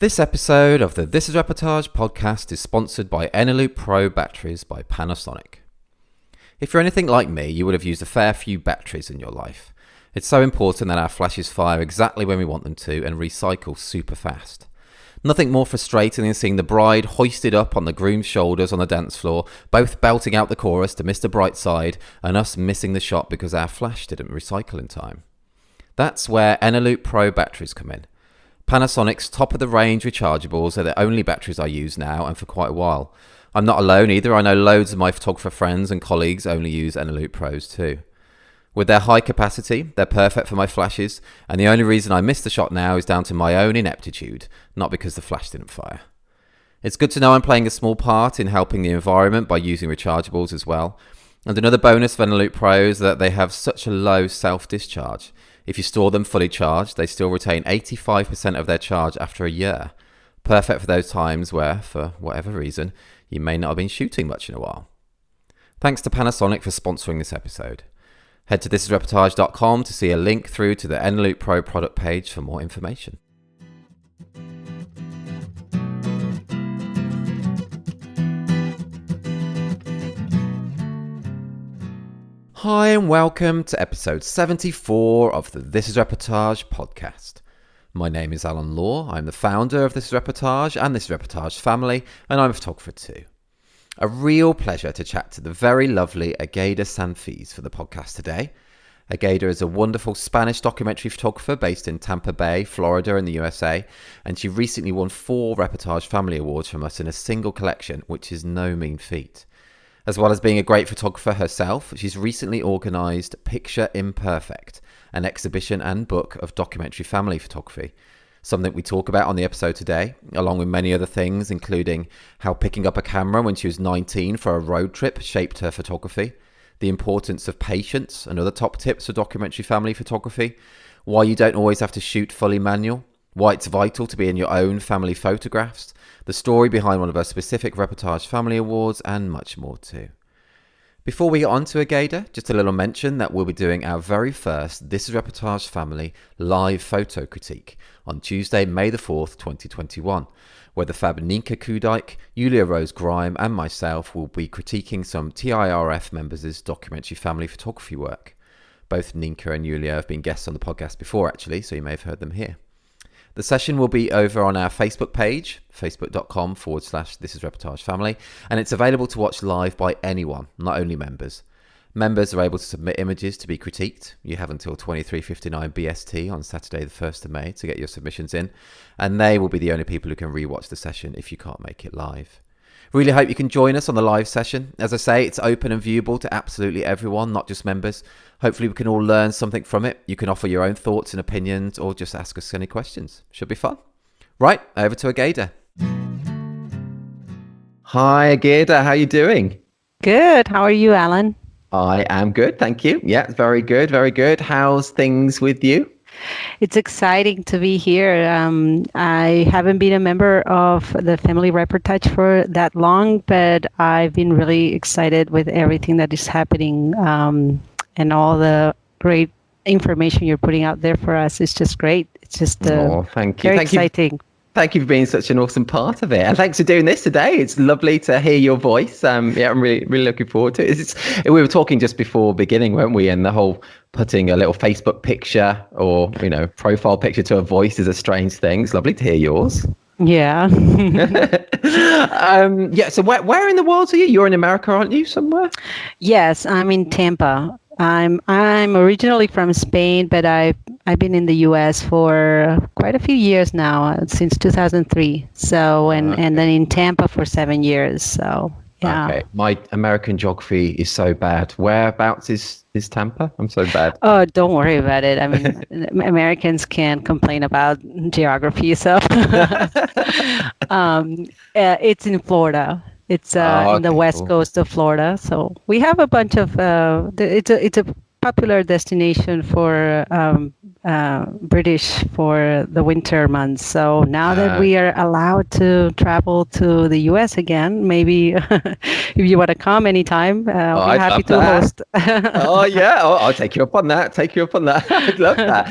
This episode of the This is Reportage podcast is sponsored by Eneloop Pro batteries by Panasonic. If you're anything like me, you would have used a fair few batteries in your life. It's so important that our flashes fire exactly when we want them to and recycle super fast. Nothing more frustrating than seeing the bride hoisted up on the groom's shoulders on the dance floor, both belting out the chorus to Mr. Brightside and us missing the shot because our flash didn't recycle in time. That's where Eneloop Pro batteries come in. Panasonic's top-of-the-range rechargeables are the only batteries I use now and for quite a while. I'm not alone either. I know loads of my photographer friends and colleagues only use Eneloop Pros too. With their high capacity, they're perfect for my flashes, and the only reason I missed the shot now is down to my own ineptitude, not because the flash didn't fire. It's good to know I'm playing a small part in helping the environment by using rechargeables as well. And another bonus of Eneloop Pros is that they have such a low self-discharge. If you store them fully charged, they still retain 85% of their charge after a year. Perfect for those times where, for whatever reason, you may not have been shooting much in a while. Thanks to Panasonic for sponsoring this episode. Head to thisisreportage.com to see a link through to the Eneloop Pro product page for more information. Hi and welcome to episode 74 of the This is Reportage podcast. My name is Alan Law. I'm the founder of This is Reportage and This is Reportage Family, and I'm a photographer too. A real pleasure to chat to the very lovely Águeda Sanfiz for the podcast today. Águeda is a wonderful Spanish documentary photographer based in Tampa Bay, Florida in the USA, and she recently won 4 Reportage Family Awards from us in a single collection, which is no mean feat. As well as being a great photographer herself, she's recently organised Picture Imperfect, an exhibition and book of documentary family photography, something we talk about on the episode today, along with many other things, including how picking up a camera when she was 19 for a road trip shaped her photography, the importance of patience and other top tips for documentary family photography, why you don't always have to shoot fully manual, why it's vital to be in your own family photographs, the story behind one of our specific Reportage Family Awards, and much more too. Before we get on to Águeda, just a little mention that we'll be doing our very first This is Reportage Family live photo critique on Tuesday, May the 4th, 2021, where the fab Ninka Kudike, Julia Rose Grime and myself will be critiquing some TIRF members' documentary family photography work. Both Ninka and Julia have been guests on the podcast before actually, so you may have heard them here. The session will be over on our Facebook page, facebook.com/This is Reportage Family, and it's available to watch live by anyone, not only members. Members are able to submit images to be critiqued. You have until 23:59 BST on Saturday the 1st of May to get your submissions in, and they will be the only people who can rewatch the session if you can't make it live. Really hope you can join us on the live session. As I say, it's open and viewable to absolutely everyone, not just members. Hopefully we can all learn something from it. You can offer your own thoughts and opinions or just ask us any questions. Should be fun. Right, over to Águeda. Hi Águeda, how are you doing? Good. How are you, Alan? I am good, thank you. Yeah, very good, very good. How's things with you? It's exciting to be here. I haven't been a member of the Family Reportage for that long, but I've been really excited with everything that is happening and all the great information you're putting out there for us. It's just great. It's just thank you. very exciting. Thank you for being such an awesome part of it. And thanks for doing this today. It's lovely to hear your voice. I'm really looking forward to it. We were talking just before beginning, weren't we? And the whole putting a little Facebook picture or, profile picture to a voice is a strange thing. It's lovely to hear yours. Yeah. So where in the world are you? You're in America, aren't you, somewhere? Yes, I'm in Tampa. I'm originally from Spain, but I've been in the U.S. for quite a few years now, since 2003. So and then in Tampa for 7 years. So yeah. Okay, my American geography is so bad. Whereabouts is Tampa? I'm so bad. Oh, don't worry about it. I mean, Americans can't complain about geography, so it's in Florida. It's in the west coast of Florida. So we have a bunch of. It's a popular destination for British for the winter months. So now that we Uh, are allowed to travel to the US again, maybe if you want to come anytime, I'll oh, be I'd happy love to that. host. Oh yeah, I'll take you up on that. Take you up on that. I'd love that.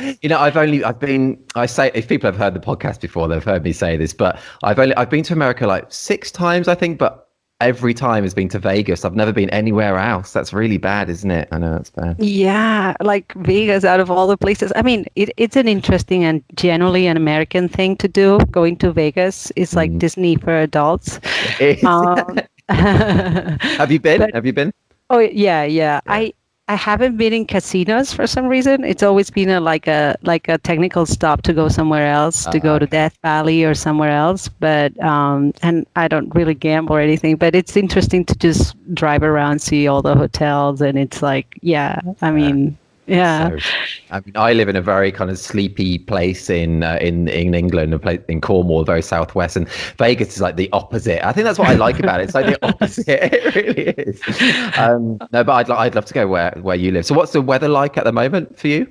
I say, if people have heard the podcast before, they've heard me say this, but I've been to America like 6 times, I think, but every time has been to Vegas. I've never been anywhere else. That's really bad, isn't it? I know that's bad. Yeah, like Vegas out of all the places. I mean, it's an interesting and generally an American thing to do. Going to Vegas is like Mm. Disney for adults. It is. Um, Have you been? but Have you been? oh yeah, yeah. Yeah. I haven't been in casinos for some reason. It's always been a technical stop to go somewhere else, to go to Okay. Death Valley or somewhere else. But and I don't really gamble or anything. But it's interesting to just drive around, see all the hotels, and it's like, yeah. I Uh, mean, yeah. So, I mean, I live in a very kind of sleepy place in England, a place in Cornwall, very southwest, and Vegas is like the opposite. I think that's what I like about it. It's like the opposite. It really is. No, but I'd love to go where you live. So, what's the weather like at the moment for you?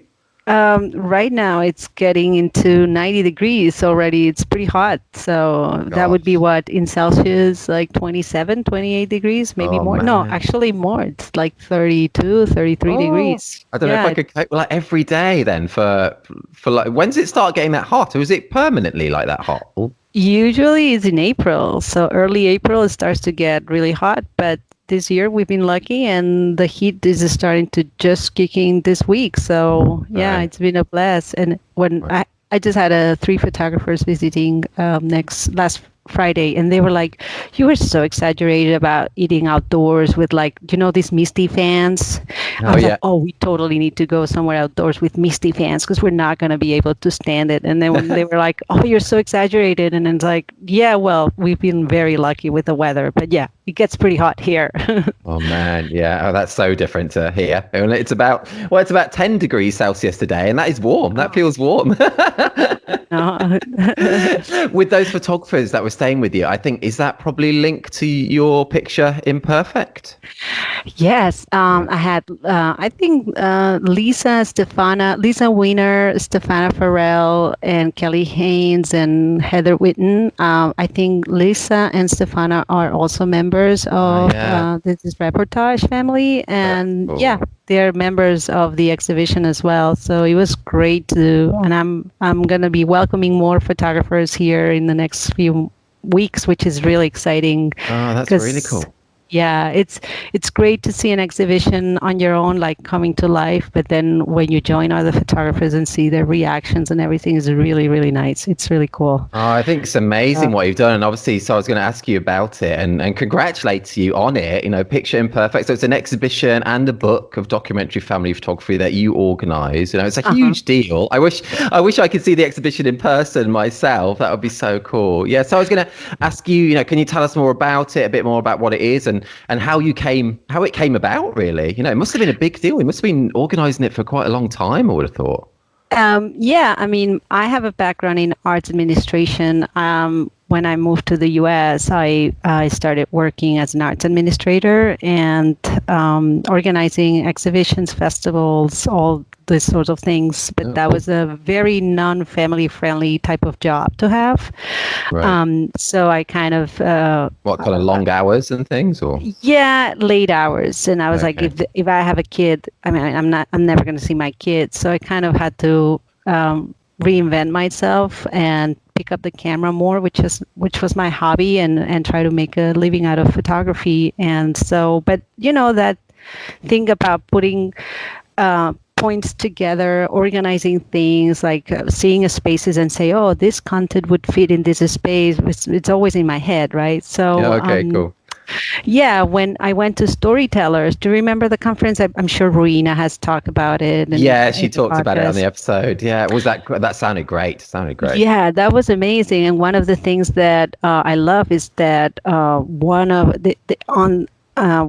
Right now it's getting into 90 degrees already. It's pretty hot. So that would be Gosh. what in Celsius, like 27, 28 degrees, maybe Oh more. No, man. actually more. It's like 32, 33 Oh, degrees. I don't know if I Yeah, could cope like every day then for like when does it start getting that hot, or is it permanently like that hot? Oh, usually it's in April. So early April it starts to get really hot, but this year we've been lucky and the heat is starting to just kick in this week. So yeah, right, it's been a blast. And when right. I just had three photographers visiting next last Friday, and they were like, "You were so exaggerated about eating outdoors with like, these misty fans." I Oh was like, yeah. "Oh, we totally need to go somewhere outdoors with misty fans because we're not going to be able to stand it." And then when they were like, "Oh, you're so exaggerated," and it's like, "Yeah, well, we've been very lucky with the weather, but yeah, it gets pretty hot here." Oh man, yeah. Oh, that's so different to here. And it's about 10 degrees Celsius today, and that is warm. That Oh, feels warm. no. With those photographers that were staying with you, I think is that probably linked to your picture Imperfect? Yes, Yeah. I had, I think Lisa Weiner, Stefana Farrell, and Kelly Haynes and Heather Witten. I think Lisa and Stefana are also members Oh of yeah. this Reportage Family, That's and yeah, cool. they're members of the exhibition as well. So it was great to, and I'm gonna be welcoming more photographers here in the next few weeks, which is really exciting Oh, that's really because cool. yeah, it's great to see an exhibition on your own, like coming to life. But then when you join other photographers and see their reactions and everything is really, really nice. It's really cool. Oh, I think it's Uh, amazing what you've done. And obviously, so I was going to ask you about it and congratulate you on it. You know, Picture Imperfect. So it's an exhibition and a book of documentary family photography that you organize. You know, it's a uh-huh. huge deal. I wish I could see the exhibition in person myself. That would be so cool. Yeah. So I was going to ask you, can you tell us more about it, a bit more about what it is and how it came about, really? It must have been a big deal. You must have been organizing it for quite a long time, I would have thought. Yeah, I mean, I have a background in arts administration. When I moved to the U.S., I started working as an arts administrator and organizing exhibitions, festivals, all these sorts of things. But Oh, that cool. was a very non-family friendly type of job to have. Right. So I kind of What kind of long hours and things, or? yeah, late hours, and I was like, Okay. if I have a kid, I mean, I'm never going to see my kids, so I kind of had to reinvent myself and pick up the camera more, which was my hobby, and try to make a living out of photography. And so, but that thing about putting points together, organizing things, like seeing a spaces and say, oh, this content would fit in this space. It's always in my head, right? Yeah. So Okay. Cool. yeah, when I went to Storytellers, do you remember the conference? I'm sure Ruina has talked about it Yeah, she in the talked about it on the podcast. episode. Yeah, was that sounded great. Sounded great. Yeah, that was amazing. And one of the things that I love is that one of the on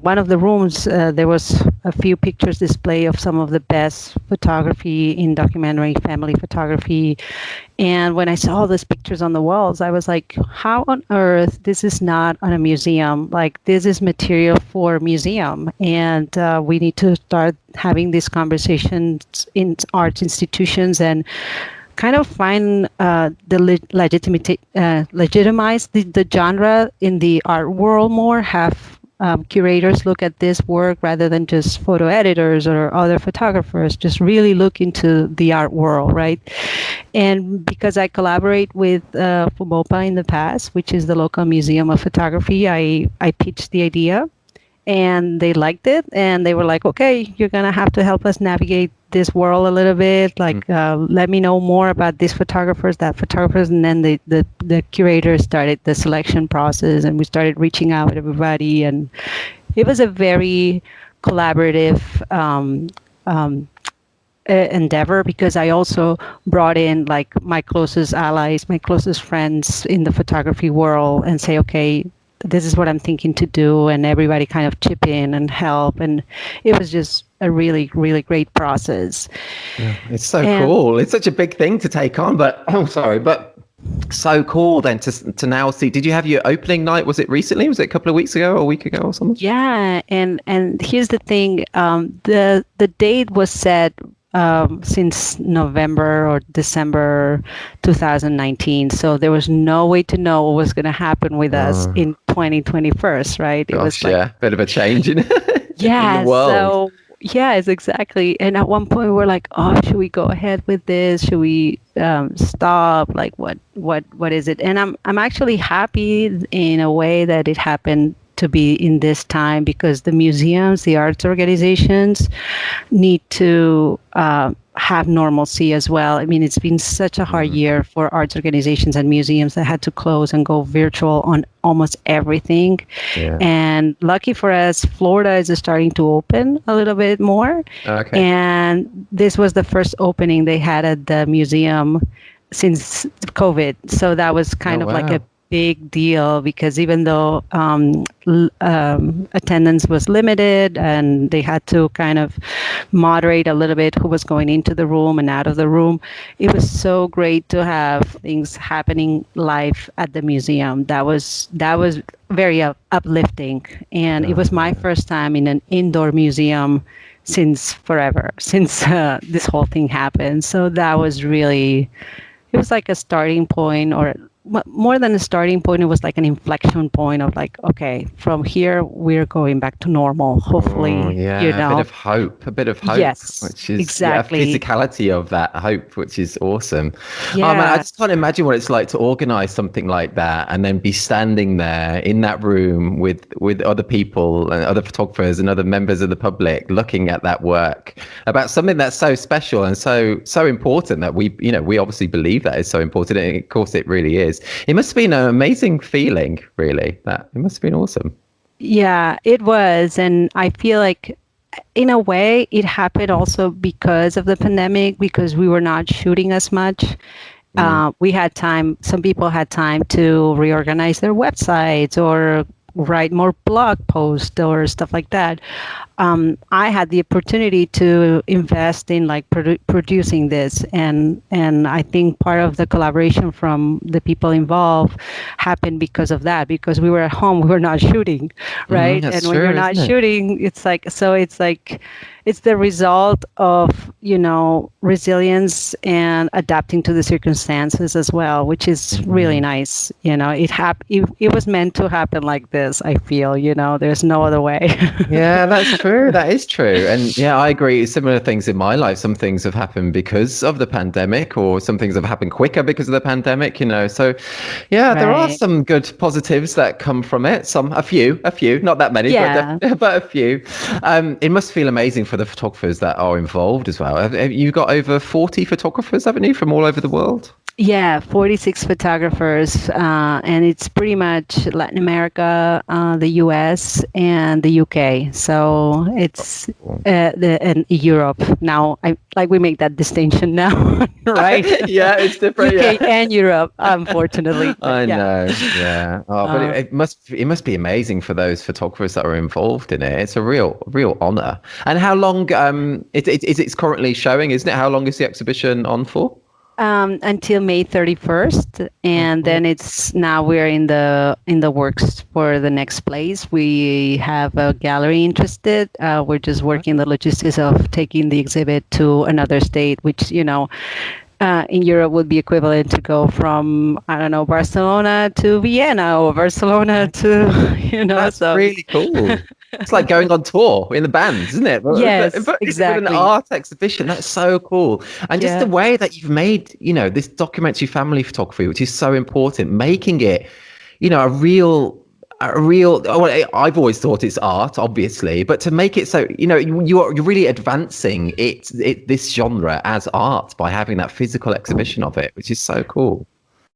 one of the rooms, there was a few pictures display of some of the best photography in documentary family photography. And when I saw these pictures on the walls, I was like, how on earth this is not on a museum? Like, this is material for a museum. And we need to start having these conversations in art institutions and kind of find legitimize the genre in the art world more, have curators look at this work rather than just photo editors or other photographers, just really look into the art world, right? And because I collaborate with FUMOPA in the past, which is the local museum of photography, I pitched the idea and they liked it, and they were like, okay, you're going to have to help us navigate this world a little bit, like let me know more about these photographers, that photographers. And then the curators started the selection process, and we started reaching out to everybody, and it was a very collaborative endeavor, because I also brought in like my closest allies, my closest friends in the photography world, and say, okay, this is what I'm thinking to do, and everybody kind of chip in and help, and it was just a really, really great process. Yeah, it's so cool. It's such a big thing to take on, but so cool then to now see. Did you have your opening night? Was it recently? Was it a couple of weeks ago or a week ago or something? Yeah, and here's the thing: the date was set since November or December 2019. So there was no way to know what was going to happen with us in 2021, right? It was like, yeah, bit of a change in, yeah, in the world. So yes, exactly. And at one point we're like, oh, should we go ahead with this? Should we stop? Like, what is it? And I'm actually happy in a way that it happened to be in this time, because the museums, the arts organizations need to have normalcy as well. I mean, it's been such a hard year for arts organizations and museums that had to close and go virtual on almost everything. Yeah. And lucky for us, Florida is starting to open a little bit more. Okay. And this was the first opening they had at the museum since COVID. So that was kind of like a big deal, because even though attendance was limited and they had to kind of moderate a little bit who was going into the room and out of the room, it was so great to have things happening live at the museum. That was very uplifting, and it was my first time in an indoor museum since forever, since this whole thing happened. So that was really, it was like a starting point, or more than a starting point, it was like an inflection point of like, okay, from here we're going back to normal. Hopefully, a bit of hope. Yes, which is exactly. Physicality of that hope, which is awesome. Yeah. Man, I just can't imagine what it's like to organize something like that and then be standing there in that room with other people and other photographers and other members of the public looking at that work about something that's so special and so important that we obviously believe that is so important, and of course it really is. It must have been an amazing feeling, really. It must have been awesome. Yeah, it was. And I feel like, in a way, it happened also because of the pandemic, because we were not shooting as much. We had time, some people had time to reorganize their websites or write more blog posts or stuff like that. I had the opportunity to invest in like producing this, and I think part of the collaboration from the people involved happened because of that, because we were at home, we were not shooting, right? And when you're not shooting, it's like it's the result of resilience and adapting to the circumstances as well, which is really nice. It was meant to happen like this. I feel there's no other way. Yeah, that's true. That is true. And yeah, I agree. Similar things in my life. Some things have happened because of the pandemic, or some things have happened quicker because of the pandemic, So yeah, There are some good positives that come from it. A few, not that many, but a few. It must feel amazing for the photographers that are involved as well. You've got over 40 photographers, haven't you, from all over the world? Yeah, 46 photographers, and it's pretty much Latin America, the US, and the UK. So it's and Europe. Now, we make that distinction now, right? Yeah, it's different. UK Yeah. and Europe, unfortunately. But I yeah. know, yeah. Oh, but Uh, it must be amazing for those photographers that are involved in it. It's a real honor. And how long it's currently showing, isn't it? How long is the exhibition on for? until May 31st, and Mhm. then we're in the works for the next place. We have a gallery interested. We're just working the logistics of taking the exhibit to another state, which in Europe would be equivalent to go from, I don't know, Barcelona to Vienna or Barcelona to, That's so. really cool. It's like going on tour in the bands, isn't it? Yes, But with an exactly. art exhibition, that's so cool. And just the Yeah. way that you've made, this documentary family photography, which is so important, making it, a real. Well, I've always thought it's art, obviously, but to make it so, you're really advancing this genre as art by having that physical exhibition of it, which is so cool.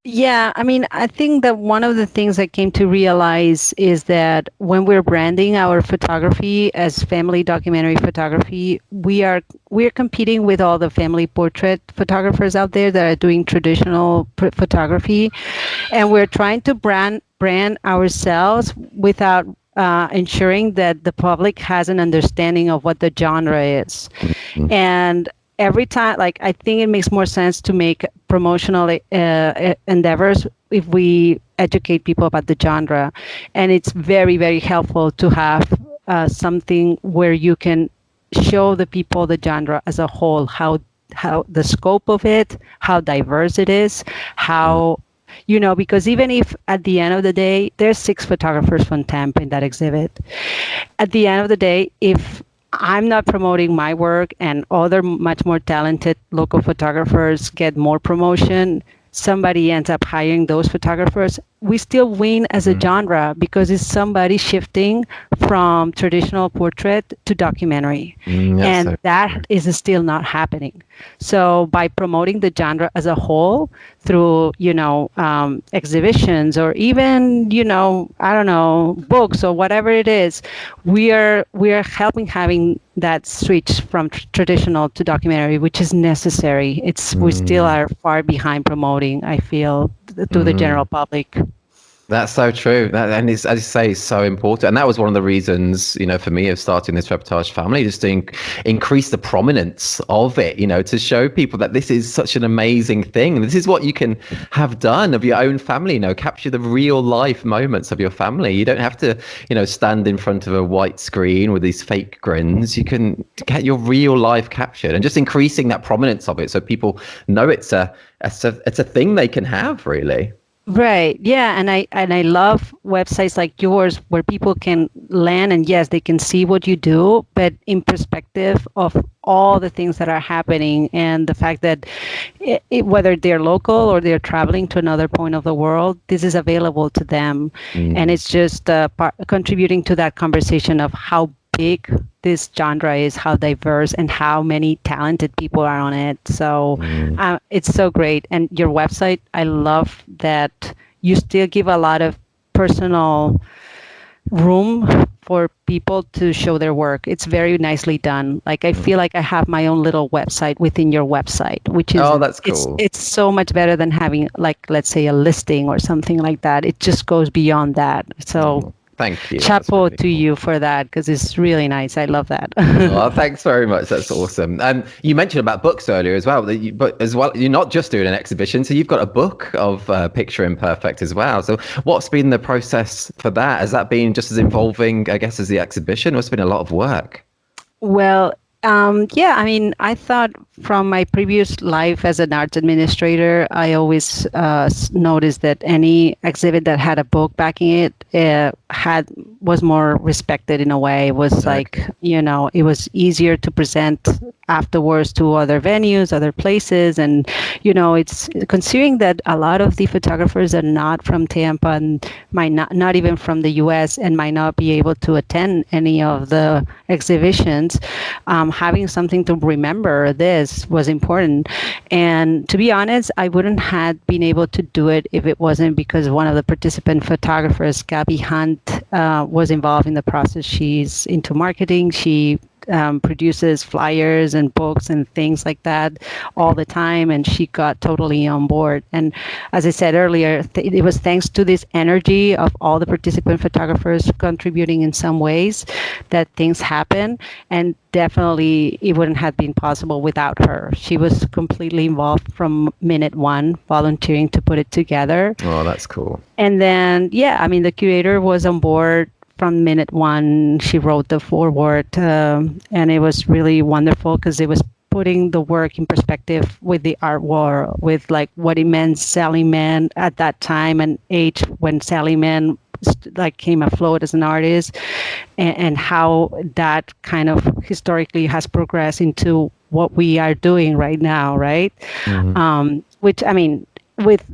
Yeah, I mean, I think that one of the things I came to realize is that when we're branding our photography as family documentary photography, we're competing with all the family portrait photographers out there that are doing traditional photography, and we're trying to brand ourselves without ensuring that the public has an understanding of what the genre is. Mhm. And every time, like, I think it makes more sense to make promotional endeavors if we educate people about the genre. And it's very, very helpful to have something where you can show the people the genre as a whole, how the scope of it, how diverse it is, how because even if at the end of the day, there's 6 photographers from Tampa in that exhibit, at the end of the day, if I'm not promoting my work and other much more talented local photographers get more promotion, somebody ends up hiring those photographers, we still win as a genre because it's somebody shifting from traditional portrait to documentary. That's And so that is still not happening. So by promoting the genre as a whole through, exhibitions or even, I don't know, books or whatever it is, we are helping having that switch from traditional to documentary, which is necessary. We still are far behind promoting, I feel, to the general public. That's so true. And it's, as you say, is so important. And that was one of the reasons, for me of starting this reportage family, just to increase the prominence of it, to show people that this is such an amazing thing. This is what you can have done of your own family, capture the real life moments of your family. You don't have to, stand in front of a white screen with these fake grins. You can get your real life captured and just increasing that prominence of it so people know it's a thing they can have, really. Right. Yeah, and I love websites like yours where people can land and yes, they can see what you do, but in perspective of all the things that are happening and the fact that whether they're local or they're traveling to another point of the world, this is available to them, and it's just contributing to that conversation of how big this genre is, how diverse, and how many talented people are on it. So it's so great. And your website, I love that you still give a lot of personal room for people to show their work. It's very nicely done. Like I feel like I have my own little website within your website, which is Oh, that's cool. it's so much better than having, like, let's say, a listing or something like that. It just goes beyond that. So Thank you. That's chapeau really to cool. you for that because it's really nice. I love that. Oh, thanks very much. That's awesome. You mentioned about books earlier as well, but as well, you're not just doing an exhibition, so you've got a book of Picture Imperfect as well. So what's been the process for that? Has that been just as involving, I guess, as the exhibition? It's been a lot of work. Well, yeah, I mean, I thought from my previous life as an arts administrator, I always noticed that any exhibit that had a book backing it was more respected in a way. It was like, it was easier to present afterwards to other venues, other places. And, it's considering that a lot of the photographers are not from Tampa and might not even from the US and might not be able to attend any of the exhibitions, having something to remember this was important. And to be honest, I wouldn't have been able to do it if it wasn't because one of the participant photographers, Gabby Hunt, was involved in the process. She's into marketing. She produces flyers and books and things like that all the time, and she got totally on board. And as I said earlier, it was thanks to this energy of all the participant photographers contributing in some ways that things happen. And definitely it wouldn't have been possible without her. She was completely involved from minute one, volunteering to put it together. Oh, that's cool. And then, the curator was on board from minute one. She wrote the foreword, and it was really wonderful because it was putting the work in perspective with the art war, with like what it meant Sally Mann at that time and age when Sally Mann came afloat as an artist, and how that kind of historically has progressed into what we are doing right now, right? Mm-hmm. Which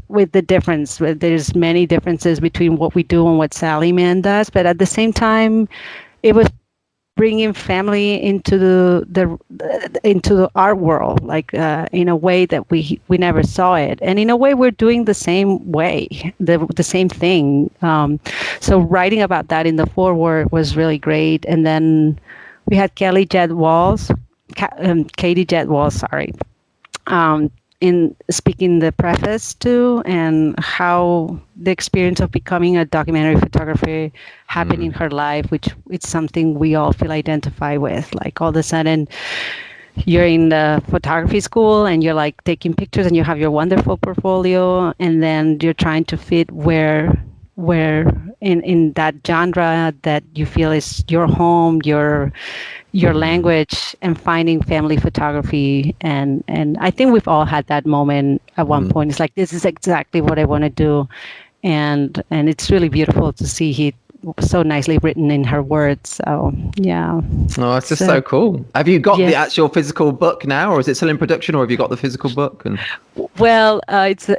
with the difference, there's many differences between what we do and what Sally Mann does, but at the same time, it was bringing family into the art world, in a way that we never saw it, and in a way we're doing the same way, the same thing. So writing about that in the foreword was really great, and then we had Katie Jett Walls, in speaking the preface too, and how the experience of becoming a documentary photographer happened in her life, which it's something we all feel identify with. Like all of a sudden you're in the photography school and you're like taking pictures and you have your wonderful portfolio, and then you're trying to fit where in that genre that you feel is your home, your language, and finding family photography. And I think we've all had that moment at one point. It's like, this is exactly what I want to do. And it's really beautiful to see it so nicely written in her words. So yeah. Oh, it's just so cool. Have you got the actual physical book now, or is it still in production, or have you got the physical book? Well, it's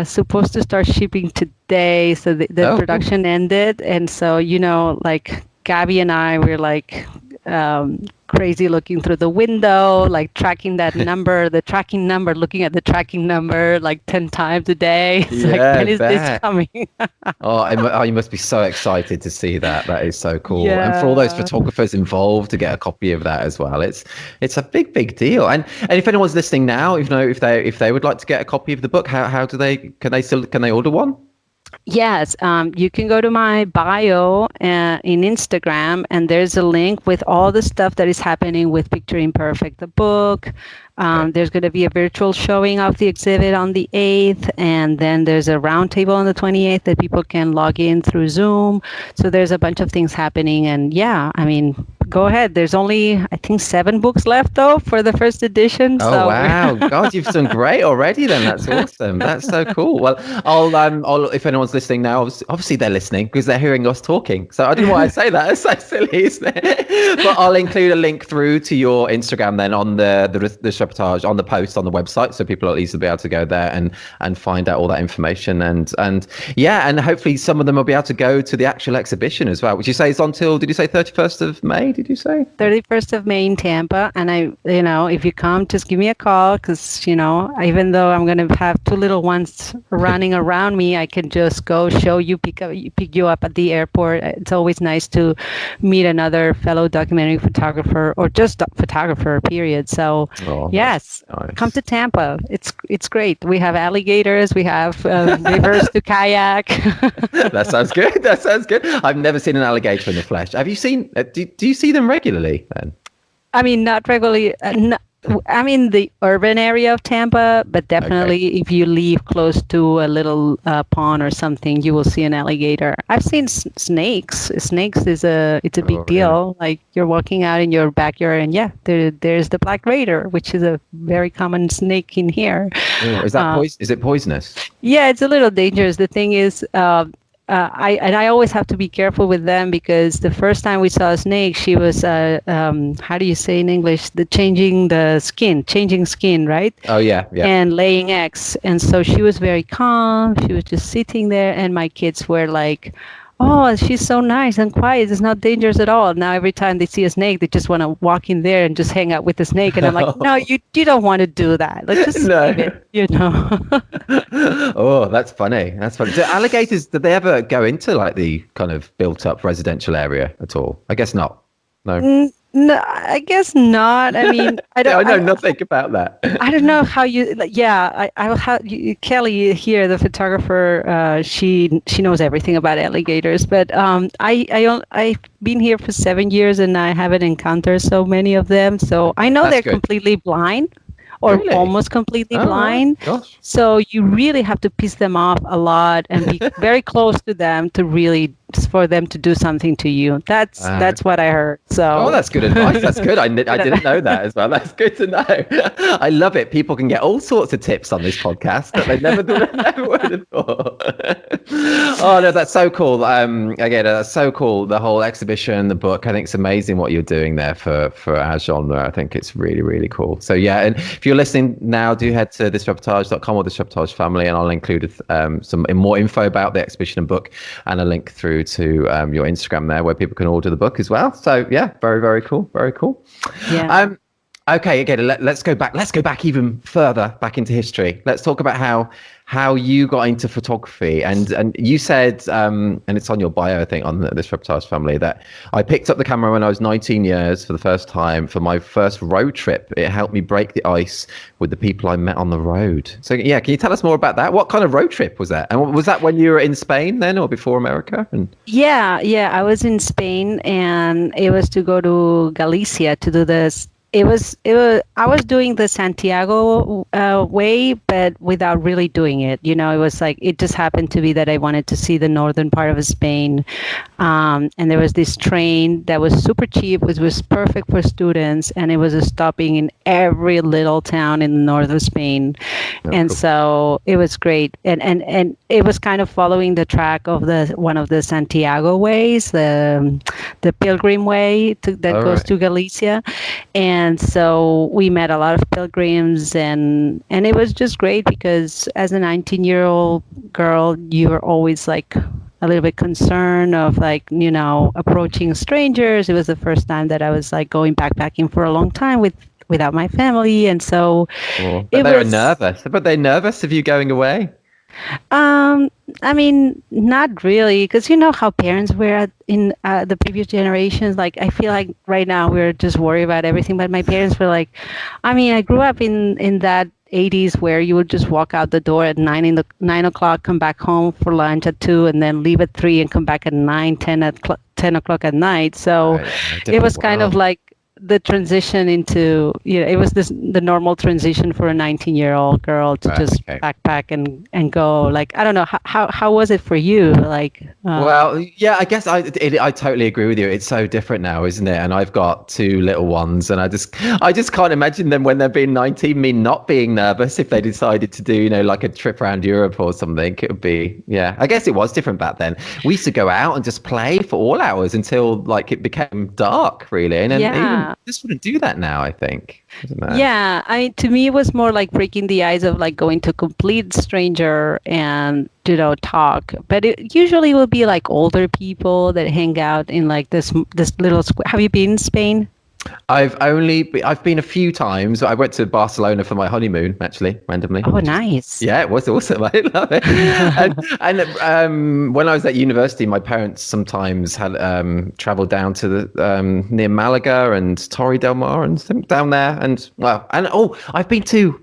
supposed to start shipping today, so the production ended, and so Gabby and I were like crazy looking through the window, like tracking that number, looking at the tracking number like 10 times a day. It's when is this coming? You must be so excited to see that. That is so cool. Yeah. And for all those photographers involved to get a copy of that as well. It's a big deal. And if anyone's listening now, if they would like to get a copy of the book, how do they, can they order one? Yes, you can go to my bio in Instagram, and there's a link with all the stuff that is happening with Picture Imperfect, the book. There's going to be a virtual showing of the exhibit on the 8th, and then there's a roundtable on the 28th that people can log in through Zoom. So there's a bunch of things happening, and go ahead. There's only, I think, 7 books left, though, for the first edition. Oh, wow. God, you've done great already, then. That's awesome. That's so cool. Well, I'll if anyone's listening now, obviously they're listening because they're hearing us talking. So I don't know why I say that. It's so silly, isn't it? But I'll include a link through to your Instagram then on this reportage, on the post on the website, so people will easily be able to go there and find out all that information. And hopefully some of them will be able to go to the actual exhibition as well, which you say is until, did you say 31st of May? Did you say 31st of May in Tampa? And if you come, just give me a call, because even though I'm going to have 2 little ones running around me, I can just go show you, pick you up at the airport. It's always nice to meet another fellow documentary photographer, or just photographer, period. So yes, nice. Come to Tampa. It's great. We have alligators. We have rivers to kayak. That sounds good. I've never seen an alligator in the flesh. Have you seen? Do you see them regularly then? I mean, not regularly. I'm in the urban area of Tampa, but definitely if you leave close to a little pond or something, you will see an alligator. I've seen snakes. Snakes it's a big deal. Like, you're walking out in your backyard, and there's the black raider, which is a very common snake in here. Oh, is it poisonous? Yeah, it's a little dangerous. The thing is, I always have to be careful with them, because the first time we saw a snake, she was how do you say in English, changing skin, right? Oh yeah. And laying eggs, and so she was very calm. She was just sitting there, and my kids were like, oh, she's so nice and quiet. It's not dangerous at all. Now every time they see a snake, they just want to walk in there and just hang out with the snake. And I'm like, no, you don't want to do that. Let's just leave No. it. Oh, that's funny. That's funny. Do alligators, did they ever go into like the kind of built up residential area at all? I guess not. No. No, I guess not. I mean, I Yeah, don't. I know nothing about that. I don't know how you. Yeah, I will have Kelly here, the photographer. She knows everything about alligators. But I've been here for 7 years and I haven't encountered so many of them. So I know That's they're good. completely blind, or Really? almost completely Oh, right. blind. Gosh. So you really have to piss them off a lot and be very close to them to really for them to do something to you. That's what I heard. Oh, So that's good advice. That's good. I didn't know that as well. That's good to know. I love it. People can get all sorts of tips on this podcast that they never would have thought. Oh no, that's so cool. Again, that's so cool. The whole exhibition, the book. I think it's amazing what you're doing there for our genre. I think it's really, really cool. So yeah, and if you're listening now, do head to thisreportage.com or this Reportage Family, and I'll include some more info about the exhibition and book, and a link through to your Instagram there where people can order the book as well. So yeah, very, very cool. Very cool. yeah. Okay, again, let's go back. Let's go back even further back into history. Let's talk about how you got into photography. And you said, and it's on your bio, I think, on this Reportage Family, that I picked up the camera when I was 19 years for the first time for my first road trip. It helped me break the ice with the people I met on the road. So yeah, can you tell us more about that? What kind of road trip was that? And was that when you were in Spain then, or before America? Yeah, I was in Spain and it was to go to Galicia to do this. I was doing the Santiago way, but without really doing it. You know, it was like, it just happened to be that I wanted to see the northern part of Spain. And there was this train that was super cheap, which was perfect for students. And it was stopping in every little town in the north of Spain. And Cool. so it was great. And it was kind of following the track of one of the Santiago ways, the pilgrim way that goes to Galicia. And so we met a lot of pilgrims, and it was just great because as a 19-year-old girl, you were always like a little bit concerned of like, you know, approaching strangers. It was the first time that I was like going backpacking for a long time without my family, and so But it they were was. nervous. But they're nervous of you going away. I mean, not really, because you know how parents were in the previous generations. Like, I feel like right now we're just worried about everything. But my parents were like, I mean, I grew up in that 80s where you would just walk out the door at 9 o'clock, come back home for lunch at 2, and then leave at 3 and come back at 10 o'clock at night. So Right, it was different kind of world. like the transition into, you know, it was the normal transition for a 19-year-old girl to Right, just okay. backpack and go. Like, I don't know, how was it for you? Like, Well, yeah, I guess I totally agree with you. It's so different now, isn't it? And I've got two little ones, and I just can't imagine them when they're being 19, me not being nervous if they decided to do, you know, like a trip around Europe or something. It would be, yeah. I guess it was different back then. We used to go out and just play for all hours until like it became dark, really. And then even yeah. just wouldn't do that now, I think. I don't know. Yeah, I mean, to me, it was more like breaking the ice of like going to a complete stranger and, you know, talk. But it usually will be like older people that hang out in like this little square. Have you been in Spain? I've been a few times. I went to Barcelona for my honeymoon, actually, randomly. Oh, nice. Yeah, it was awesome. I love it. And when I was at university, my parents sometimes had traveled down to the near Malaga and Torre del Mar and down there. And well, and I've been to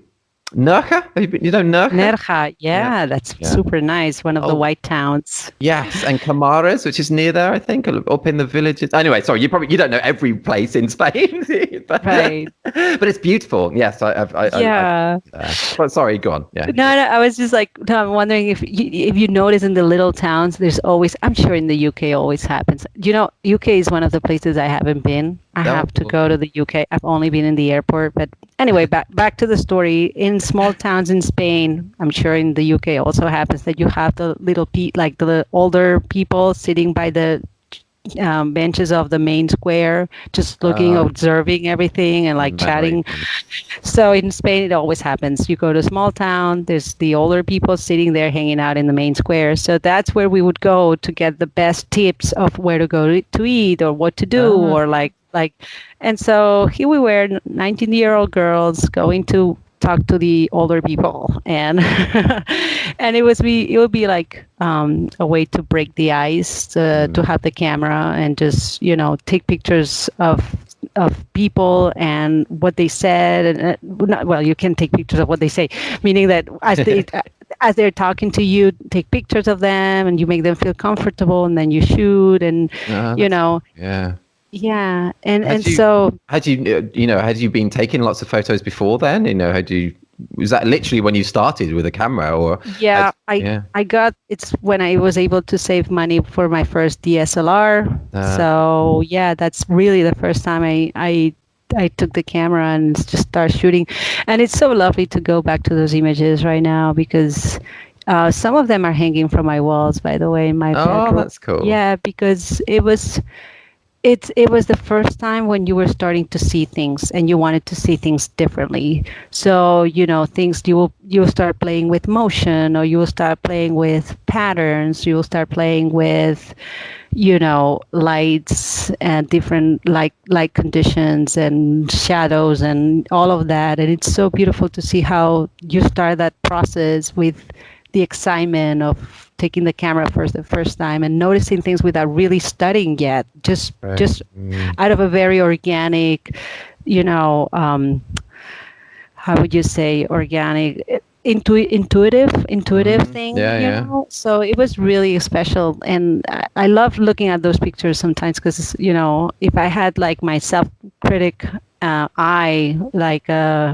Nerja. You know Nerja? Nerja, yeah, that's Yeah. super nice. One of the Oh, white towns. yes, and Camares, which is near there, I think, up in the villages. Anyway, sorry, you don't know every place in Spain, Right. but it's beautiful. Yes, Yeah. but sorry, go on. Yeah. No, I was just like, no, I'm wondering if you notice in the little towns, there's always, I'm sure in the UK always happens. You know, UK is one of the places I haven't been. I Oh, have to cool. go to the UK. I've only been in the airport, but anyway, back to the story. In small towns in Spain, I'm sure in the UK also happens that you have the like the older people sitting by benches of the main square, just looking, Uh, observing everything, and like chatting. Amazing. So in Spain, it always happens. You go to a small town, there's the older people sitting there hanging out in the main square. So that's where we would go to get the best tips of where to go to eat or what to do, Ah, or and so here we were, 19-year-old girls going to talk to the older people, and and it would be like a way to break the ice, to have the camera and just take pictures of people and what they said, and not, well, you can take pictures of what they say, meaning that as they're talking to you, take pictures of them and you make them feel comfortable, and then you shoot, and you know yeah. yeah, and Had you, so had you been taking lots of photos before then? Was that literally when you started with a camera, or yeah, yeah? I got, it's when I was able to save money for my first DSLR. Uh, So yeah, that's really the first time I took the camera and just start shooting. And it's so lovely to go back to those images right now, because some of them are hanging from my walls, by the way, in my oh, bedroom. that's cool. Yeah, because it was the first time when you were starting to see things and you wanted to see things differently. So, things, you'll start playing with motion, or you will start playing with patterns, you will start playing with, lights and different light conditions and shadows and all of that. And it's so beautiful to see how you start that process with the excitement of taking the camera for the first time and noticing things without really studying yet, just Right. just out of a very organic, you know, how would you say, organic, intuitive thing, Yeah, yeah. so it was really special. And I love looking at those pictures sometimes, because if I had like my self-critic eye, like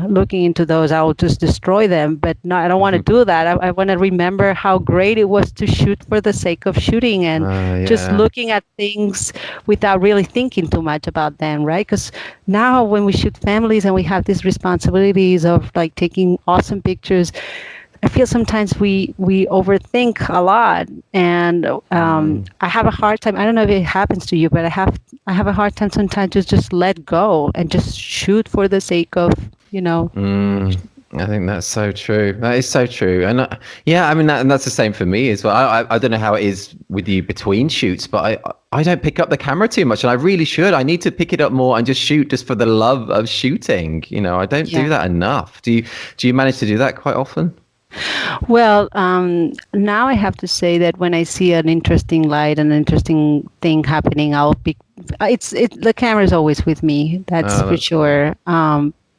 looking into those, I would just destroy them. But no, I don't want to do that. I want to remember how great it was to shoot for the sake of shooting, and just Yeah. looking at things without really thinking too much about them, right? Because now when we shoot families and we have these responsibilities of like taking awesome pictures, I feel sometimes we overthink a lot, and I have a hard time. I don't know if it happens to you, but I have a hard time sometimes to just let go and just shoot for the sake of, I think that's so true. That is so true. And yeah, I mean, and that's the same for me as well. I don't know how it is with you between shoots, but I don't pick up the camera too much, and I really should. I need to pick it up more and just shoot just for the love of shooting. I don't do Yeah. that enough. Do you manage to do that quite often? Well, now I have to say that when I see an interesting light, an interesting thing happening, I'll be. The camera is always with me. That's Oh, for that's cool. sure.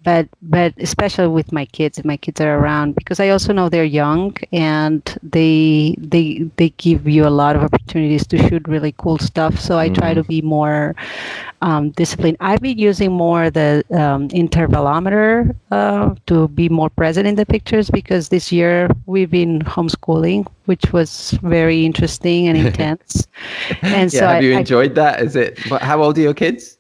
But especially with my kids, if my kids are around, because I also know they're young, and they give you a lot of opportunities to shoot really cool stuff. So I try to be more disciplined. I've been using more the intervalometer to be more present in the pictures, because this year we've been homeschooling, which was very interesting and intense. And Yeah, so have you I enjoyed that? How old are your kids?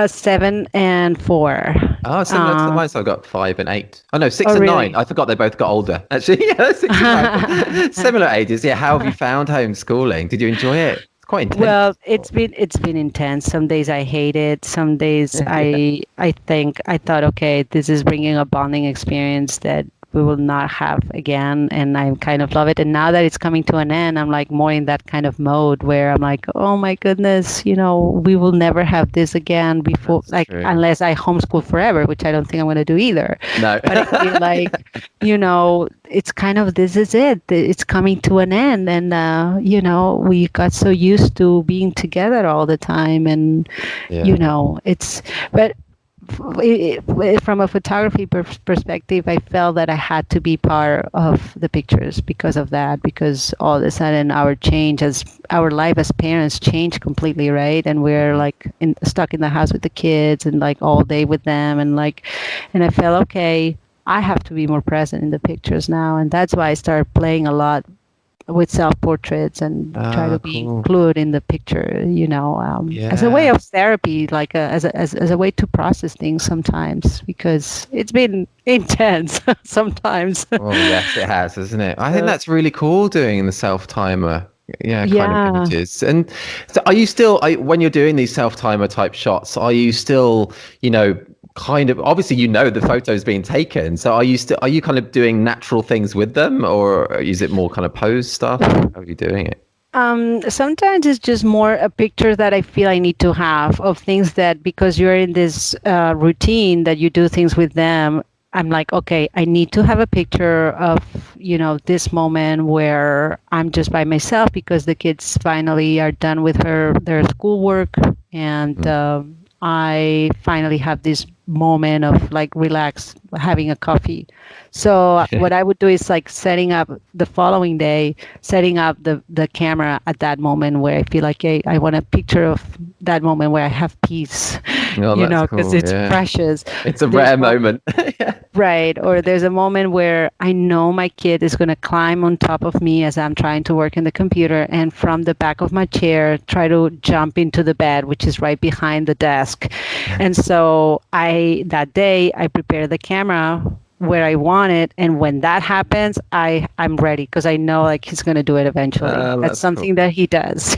7 and 4. Oh, similar to mine. So I've got 5 and 8. Oh no, six Oh, and nine. really? I forgot they both got older. Actually, yeah, 6 and 9. Similar ages. Yeah. How have you found homeschooling? Did you enjoy it? It's quite Well, intense. it's been intense. Some days I hate it. Some days Yeah. I thought, okay, this is bringing a bonding experience that we will not have again, and I kind of love it. And now that it's coming to an end, I'm like more in that kind of mode where I'm like, oh my goodness, we will never have this again before, That's like true. unless I homeschool forever, which I don't think I'm going to do either. No. But I feel like, it's kind of, this is it. It's coming to an end, and we got so used to being together all the time, and Yeah. it's, but from a photography perspective, I felt that I had to be part of the pictures because of that, because all of a sudden our life as parents changed completely, right? And we're like stuck in the house with the kids and like all day with them, and I felt, okay, I have to be more present in the pictures now, and that's why I started playing a lot with self-portraits and try to Ah, be cool. included in the picture, as a way Yeah. of therapy, like as a way to process things sometimes, because it's been intense sometimes. Oh, yes, it has, isn't it? I think So, that's really cool doing the self timer. yeah, kind of Yeah. images. And so are you still, when you're doing these self-timer type shots, are you still, kind of, obviously, the photo's being taken. So are you kind of doing natural things with them, or is it more kind of pose stuff? How are you doing it? Sometimes it's just more a picture that I feel I need to have of things that because you're in this routine that you do things with them. I'm like, okay, I need to have a picture of, this moment where I'm just by myself because the kids finally are done with their schoolwork, and Mm. I finally have this moment of like relax, having a coffee. So what I would do is like setting up the following day, setting up the camera at that moment where I feel like I want a picture of that moment where I have peace, Oh, that's because cool. it's Yeah. precious. It's a There's rare moment. Yeah. Right. Or there's a moment where I know my kid is going to climb on top of me as I'm trying to work in the computer and from the back of my chair try to jump into the bed, which is right behind the desk. And so that day, I prepare the camera where I want it. And when that happens, I'm ready because I know like he's going to do it eventually. That's That's cool. something that he does.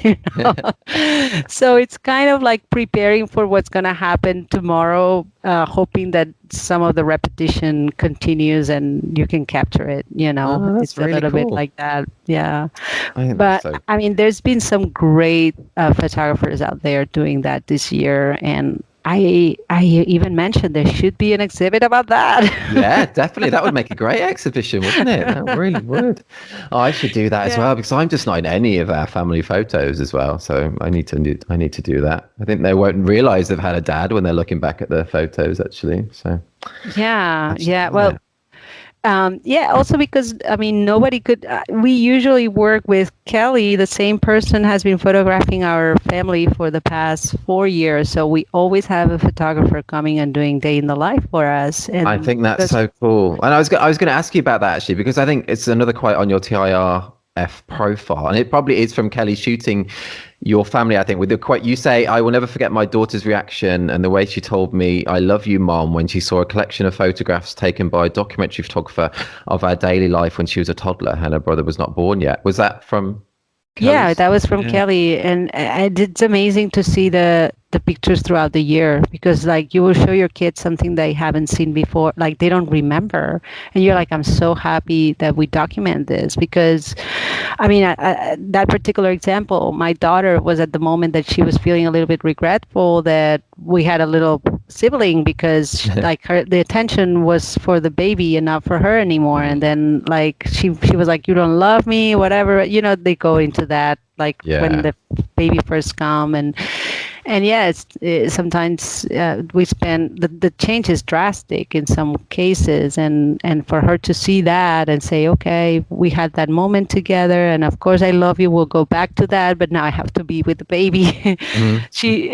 So it's kind of like preparing for what's going to happen tomorrow, hoping that some of the repetition continues and you can capture it. That's It's a really little bit cool. like that. Yeah. I think that's But so. I mean, there's been some great photographers out there doing that this year, and I even mentioned there should be an exhibit about that. Yeah, definitely. That would make a great exhibition, wouldn't it? That really would. Oh, I should do that as Yeah. well because I'm just not in any of our family photos as well. So I need to do that. I think they won't realize they've had a dad when they're looking back at their photos actually. So Yeah, I should yeah. do Well, that. yeah, also because I mean, nobody could. We usually work with Kelly. The same person has been photographing our family for the past 4 years, so we always have a photographer coming and doing day in the life for us. I And think that's that's so cool. And I was going to ask you about that actually because I think it's another quote on your TIRF profile, and it probably is from Kelly shooting your family. I think with the quote you say, "I will never forget my daughter's reaction and the way she told me I love you, Mom, when she saw a collection of photographs taken by a documentary photographer of our daily life when she was a toddler and her brother was not born yet." Was that from Yeah, Kelly's? that was from Yeah. Kelly, and it's amazing to see the pictures throughout the year because like you will show your kids something they haven't seen before, like they don't remember, and you're like, I'm so happy that we document this because, I mean, that particular example, my daughter was at the moment that she was feeling a little bit regretful that we had a little sibling because like the attention was for the baby and not for her anymore, and Mm. then like she was like, you don't love me, whatever, they go into that like when Yeah. the baby first come. And yeah, sometimes we spend the change is drastic in some cases, and for her to see that and say, okay, we had that moment together, and of course I love you. We'll go back to that, but now I have to be with the baby. Mhm.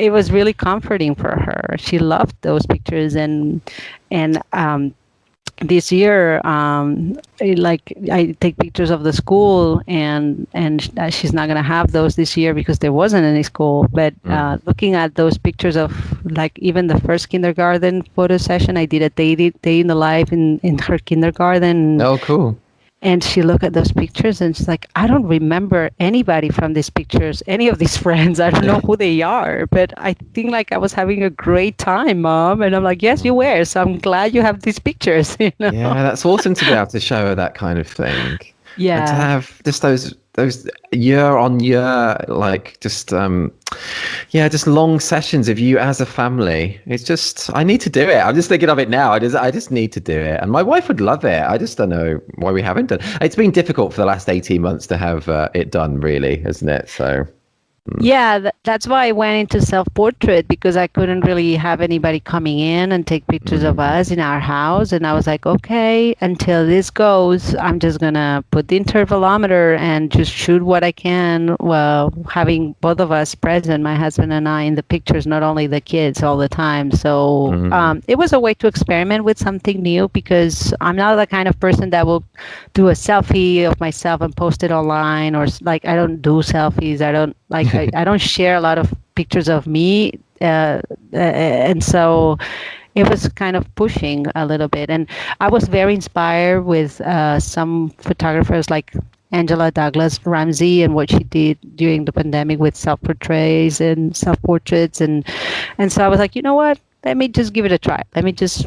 It was really comforting for her. She loved those pictures, and this year, like I take pictures of the school, and she's not gonna have those this year because there wasn't any school. But Mm. looking at those pictures of like even the first kindergarten photo session, I did a day in the life in her kindergarten, Oh, cool. and she looked at those pictures and she's like, I don't remember anybody from these pictures, any of these friends. I don't know who they are, but I think like I was having a great time, Mom. And I'm like, yes, you were. So I'm glad you have these pictures. Yeah, that's awesome to be able to show her that kind of thing. And to Yeah. have just those year on year like just yeah, just long sessions of you as a family. It's just I need to do it. I'm just thinking of it now. I just need to do it. And my wife would love it. I just don't know why we haven't done. It's been difficult for the last 18 months to have it done really, isn't it? So Yeah, that's why I went into self-portrait because I couldn't really have anybody coming in and take pictures of mm, us in our house. And I was like, okay, until this goes, I'm just gonna put the intervalometer and just shoot what I can while having both of us present, my husband and I, in the pictures, not only the kids all the time. So mm, it was a way to experiment with something new because I'm not the kind of person that will do a selfie of myself and post it online, or like I don't do selfies. I don't like I don't share a lot of pictures of me, and so it was kind of pushing a little bit. And I was very inspired with some photographers like Angela Douglas Ramsey and what she did during the pandemic with self-portraits and self-portraits. And so I was like, you know what? Let me just give it a try. Let me just,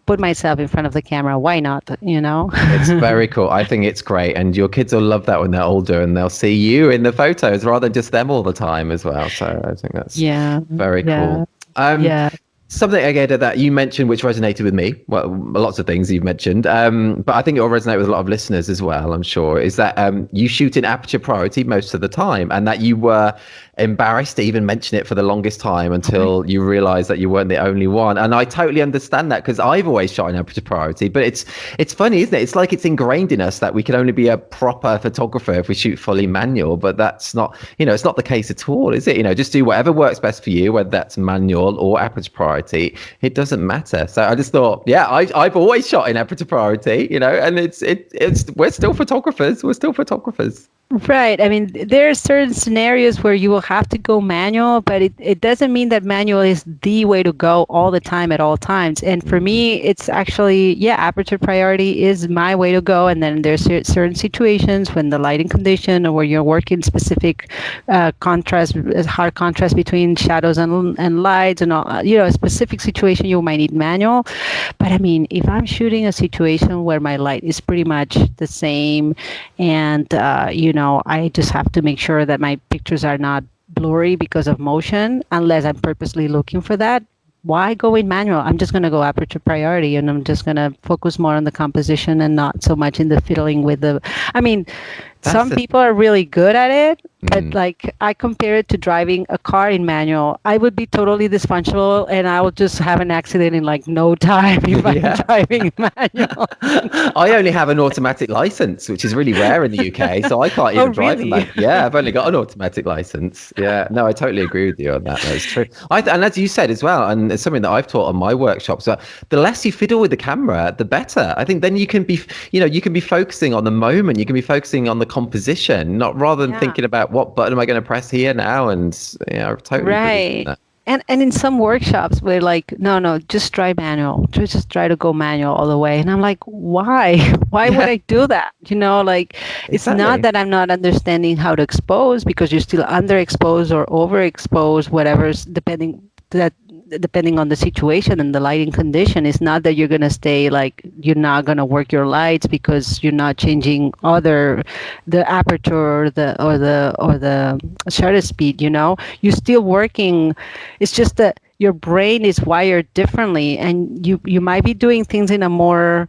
put myself in front of the camera. Why not? It's very cool. I think it's great. And your kids will love that when they're older and they'll see you in the photos rather than just them all the time as well. So I think that's very cool. Yeah. Something again that you mentioned, which resonated with me. Well, lots of things you've mentioned, but I think it will resonate with a lot of listeners as well. I'm sure is that you shoot in aperture priority most of the time, and that you were embarrassed to even mention it for the longest time until you realized that you weren't the only one. And I totally understand that because I've always shot in aperture priority. But it's funny, isn't it? It's like it's ingrained in us that we can only be a proper photographer if we shoot fully manual. But that's not, it's not the case at all, is it? Just do whatever works best for you, whether that's manual or aperture priority. It doesn't matter. So I just thought, I've always shot in aperture priority, and it's we're still photographers. We're still photographers. Right. I mean, there are certain scenarios where you will have to go manual, but it doesn't mean that manual is the way to go all the time at all times. And for me, it's actually, aperture priority is my way to go. And then there's certain situations when the lighting condition or where you're working specific contrast, hard contrast between shadows and lights and all, a specific situation you might need manual. But I mean, if I'm shooting a situation where my light is pretty much the same and, I just have to make sure that my pictures are not blurry because of motion, unless I'm purposely looking for that. Why go in manual? I'm just going to go aperture priority, and I'm just going to focus more on the composition and not so much in the fiddling with some people are really good at it, but like I compare it to driving a car in manual. I would be totally dysfunctional and I would just have an accident in like no time if I'm driving manual. I only have an automatic license, which is really rare in the UK, so I can't even drive a manual. Yeah, I've only got an automatic license. Yeah, no, I totally agree with you on that. That's true. And as you said as well, and it's something that I've taught on my workshops, the less you fiddle with the camera, the better. I think then you can be, you can be focusing on the moment. You can be focusing on the composition, not rather than thinking about what button am I going to press here now. And totally right. And in some workshops we're like, no, just try manual, just try to go manual all the way. And I'm like, why would I do that? It's not that I'm not understanding how to expose, because you're still underexposed or overexposed, whatever's depending on the situation and the lighting condition. It's not that you're going to stay like you're not going to work your lights because you're not changing the aperture or the shutter speed. You're still working. It's just that your brain is wired differently, and you might be doing things in a more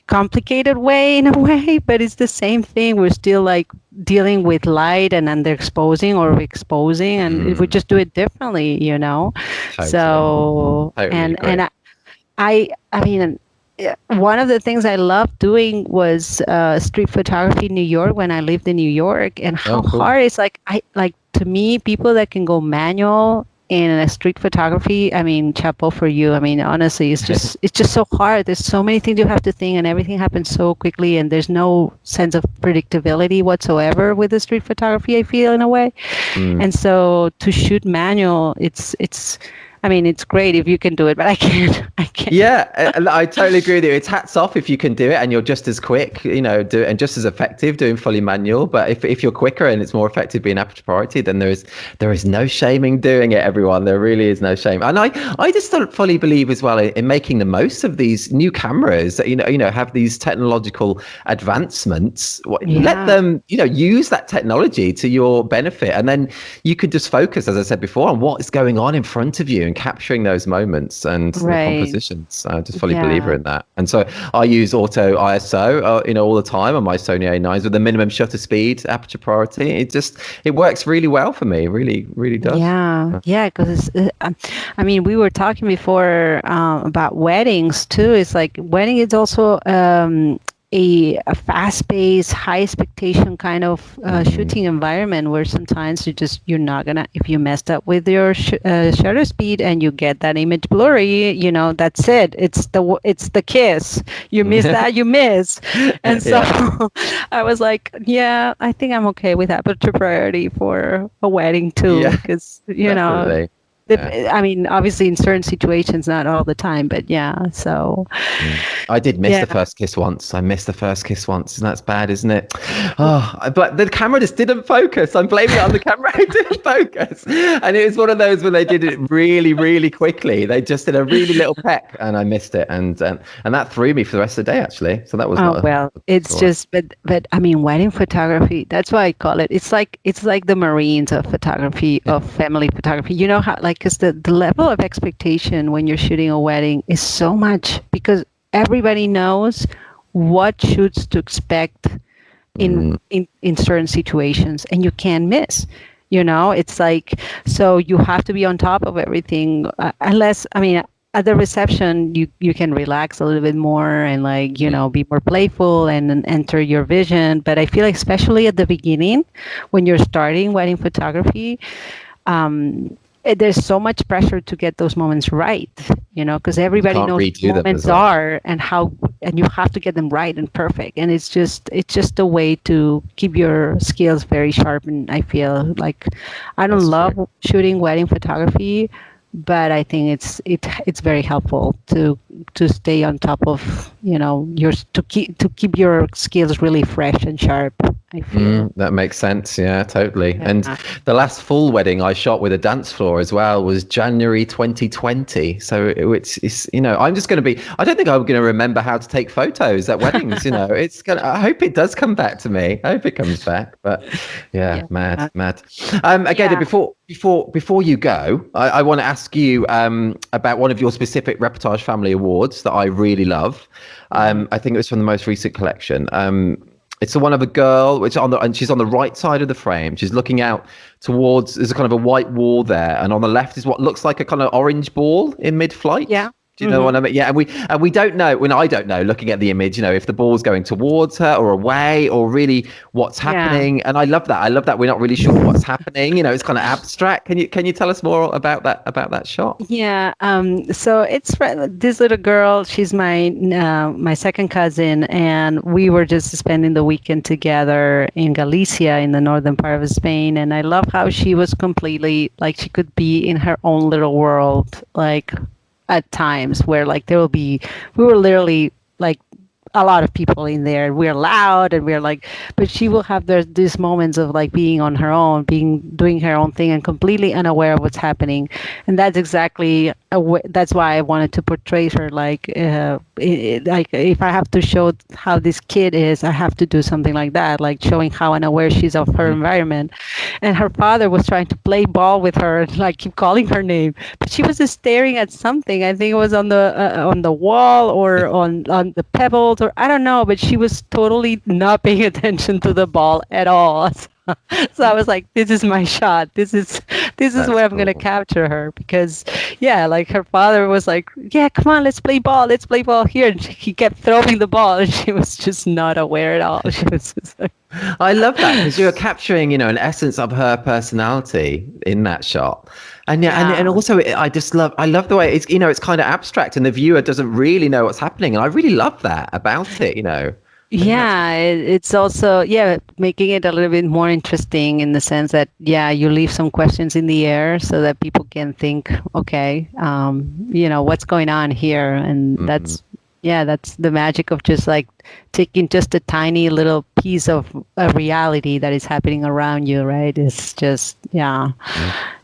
complicated way in a way, but it's the same thing. We're still like dealing with light and underexposing or exposing, and we just do it differently, Totally. So totally and I mean, one of the things I loved doing was street photography in New York when I lived in New York, and how hard it's like to me, people that can go manual in a street photography, I mean, chapeau for you. I mean, honestly, it's just so hard. There's so many things you have to think, and everything happens so quickly, and there's no sense of predictability whatsoever with the street photography, I feel, in a way. And so to shoot manual, it's great if you can do it, but I can't. Yeah, I totally agree with you. It's hats off if you can do it and you're just as quick, do it, and just as effective doing fully manual. But if you're quicker and it's more effective being aperture priority, then there is no shaming doing it, everyone. There really is no shame. And I just fully believe as well in making the most of these new cameras that, have these technological advancements. Let them, use that technology to your benefit. And then you could just focus, as I said before, on what is going on in front of you and capturing those moments and the compositions. I just fully believe in that. And so I use auto ISO, all the time on my Sony A9s with the minimum shutter speed, aperture priority. It works really well for me. Really, really does. Yeah. Because we were talking before about weddings too. It's like wedding is also a fast-paced, high expectation kind of shooting environment where sometimes you're not gonna, if you messed up with your shutter speed and you get that image blurry, that's it. It's the kiss. You miss that, you miss. And so I was like, I think I'm okay with aperture priority for a wedding too, because definitely. I mean, obviously in certain situations, not all the time, but yeah. So I did miss the first kiss once. I missed the first kiss once, and that's bad, isn't it? Oh, but the camera just didn't focus. I'm blaming it on the camera. It didn't focus, and it was one of those when they did it really, really quickly. They just did a really little peck, and I missed it, and that threw me for the rest of the day, actually. So that was it's just, but I mean, wedding photography. That's why I call it. It's like the Marines of photography, of family photography. You know how, like, because the level of expectation when you're shooting a wedding is so much, because everybody knows what shoots to expect in certain situations, and you can't miss. It's like, so you have to be on top of everything, unless, I mean, at the reception you can relax a little bit more and, like, be more playful and enter your vision. But I feel like, especially at the beginning when you're starting wedding photography, there's so much pressure to get those moments right, because everybody knows what moments are and you have to get them right and perfect. And it's just a way to keep your skills very sharp. And I feel like I don't love shooting wedding photography, but I think it's very helpful to stay on top of to keep your skills really fresh and sharp, I feel. That makes sense. Yeah, totally. Yeah. And the last full wedding I shot with a dance floor as well was January 2020. So it's I'm just going to be, I don't think I'm going to remember how to take photos at weddings. I hope it does come back to me. I hope it comes back. But mad. Again, before you go, I want to ask you about one of your specific Reportage Family Awards that I really love. I think it was from the most recent collection. It's the one of a girl, and she's on the right side of the frame. She's looking out towards, there's a kind of a white wall there, and on the left is what looks like a kind of orange ball in mid-flight. Yeah. Do you know what I mean? Yeah, and we don't know, I don't know, looking at the image, if the ball's going towards her or away, or really what's happening. And I love that we're not really sure what's happening. It's kind of abstract. Can you tell us more about that shot? Yeah. So it's this little girl. She's my second cousin, and we were just spending the weekend together in Galicia, in the northern part of Spain. And I love how she was completely, like, she could be in her own little world, like, at times where, like, we were literally, like, a lot of people in there. We're loud and we're like, but she will have these moments of, like, being on her own, doing her own thing and completely unaware of what's happening. And that's exactly that's why I wanted to portray her, like, like, if I have to show how this kid is, I have to do something like that, like showing how unaware she's of her environment. And her father was trying to play ball with her and, like, keep calling her name, but she was just staring at something. I think it was on the wall or on the pebbles, or I don't know, but she was totally not paying attention to the ball at all. So I was like, this is my shot. This is where I'm going to capture her, because like, her father was like, yeah, come on, let's play ball here. And he kept throwing the ball and she was just not aware at all. She was just like, I love that, because you're capturing, an essence of her personality in that shot. And and also I love the way it's kind of abstract and the viewer doesn't really know what's happening. And I really love that about it, Yeah, it's also, making it a little bit more interesting in the sense that, you leave some questions in the air so that people can think, okay, what's going on here? And that's the magic of just, like, taking just a tiny little piece of a reality that is happening around you, right? It's just, and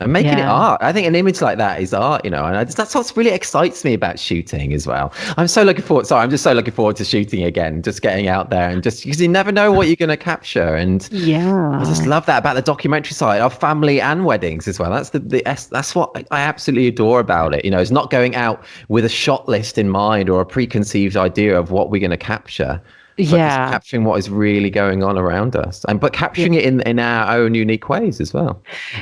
making it art. I think an image like that is art, and that's what really excites me about shooting as well. I'm just so looking forward to shooting again, just getting out there, and just because you never know what you're going to capture. And I just love that about the documentary side of family and weddings as well. That's that's what I absolutely adore about it. It's not going out with a shot list in mind or a preconceived idea of what we're going to capture. But just capturing what is really going on around us, but capturing it in our own unique ways as well.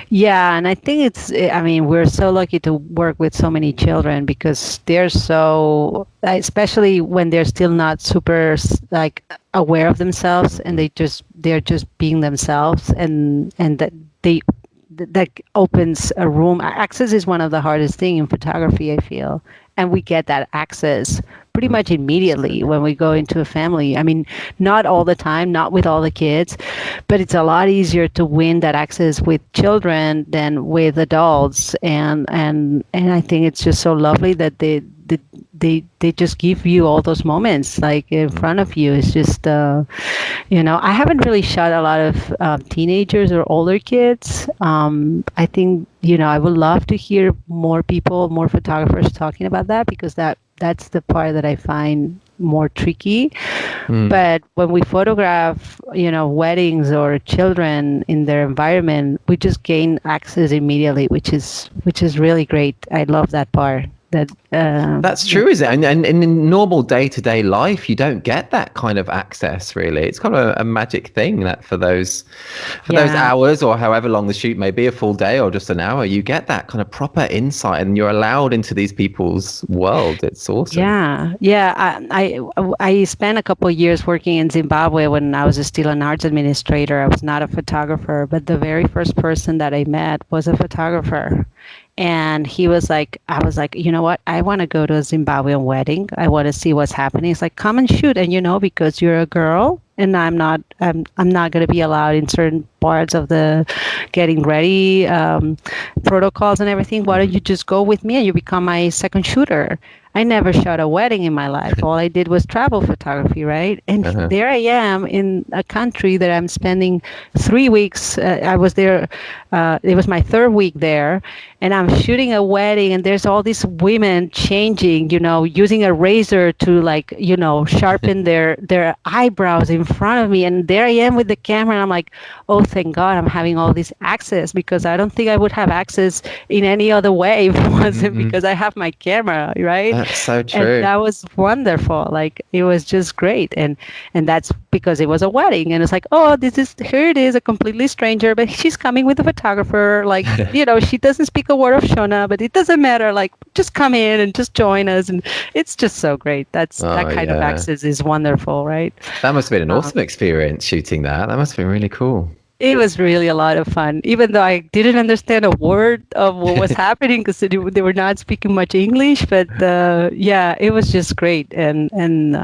And I think we're so lucky to work with so many children, because they're so, especially when they're still not super, like, aware of themselves, and they're just being themselves, and that opens a room. Access is one of the hardest things in photography, I feel, and we get that access. pretty much immediately when we go into a family. I mean, not all the time, not with all the kids, but it's a lot easier to win that access with children than with adults. And I think it's just so lovely that they just give you all those moments like in front of you. It's just I haven't really shot a lot of teenagers or older kids. I think I would love to hear more photographers talking about that, because that's the part that I find more tricky. But when we photograph weddings or children in their environment, we just gain access immediately, which is really great. I love that part. That's true, is it? And in normal day-to-day life, you don't get that kind of access, really. It's kind of a magic thing that for those hours, or however long the shoot may be, a full day or just an hour, you get that kind of proper insight, and you're allowed into these people's world. It's awesome. I spent a couple of years working in Zimbabwe when I was still an arts administrator. I was not a photographer, but the very first person that I met was a photographer. And he was like, I was like, you know what? I want to go to a Zimbabwean wedding. I want to see what's happening. He's like, come and shoot. And because you're a girl and I'm not going to be allowed in certain parts of the getting ready protocols and everything. Why don't you just go with me and you become my second shooter? I never shot a wedding in my life. All I did was travel photography, right? And there I am in a country that I'm spending 3 weeks. I was there. It was my third week there, and I'm shooting a wedding. And there's all these women changing, using a razor to sharpen their eyebrows in front of me. And there I am with the camera, and I'm like, oh, thank God, I'm having all this access, because I don't think I would have access in any other way if it wasn't because I have my camera, right? That's so true. And that was wonderful. Like, it was just great. And that's because it was a wedding. And it's like, oh, here it is, a completely stranger, but she's coming with a photographer. Like, she doesn't speak a word of Shona, but it doesn't matter. Like, just come in and just join us. And it's just so great. That kind of access is wonderful, right? That must have been an awesome experience shooting that. That must have been really cool. It was really a lot of fun, even though I didn't understand a word of what was happening because they were not speaking much English. But it was just great. And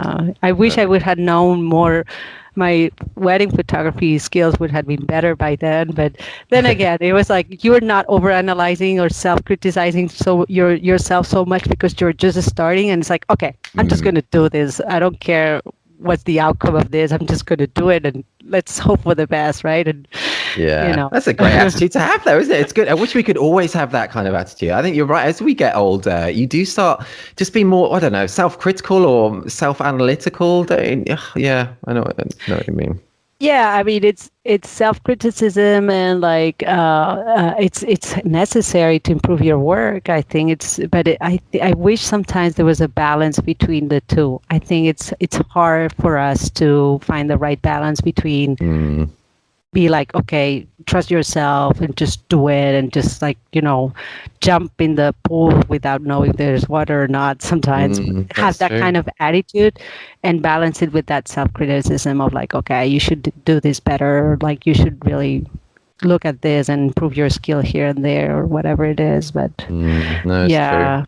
I wish I would have known more. My wedding photography skills would have been better by then. But then again, it was like you're not overanalyzing or self-criticizing yourself so much because you're just starting. And it's like, okay, I'm just going to do this. I don't care what's the outcome of this. I'm just going to do it, and let's hope for the best, right? And that's a great attitude to have, though, isn't it? It's good. I wish we could always have that kind of attitude. I think you're right. As we get older, you do start just being more, I don't know, self-critical or self-analytical. Yeah, I know what you mean. Yeah, I mean, it's self-criticism, and like it's necessary to improve your work. I think I wish sometimes there was a balance between the two. I think it's hard for us to find the right balance between be like, okay, trust yourself and just do it, and just like, jump in the pool without knowing if there's water or not. Sometimes have that kind of attitude and balance it with that self-criticism of like, okay, you should do this better, or like you should really look at this and improve your skill here and there, or whatever it is. But true.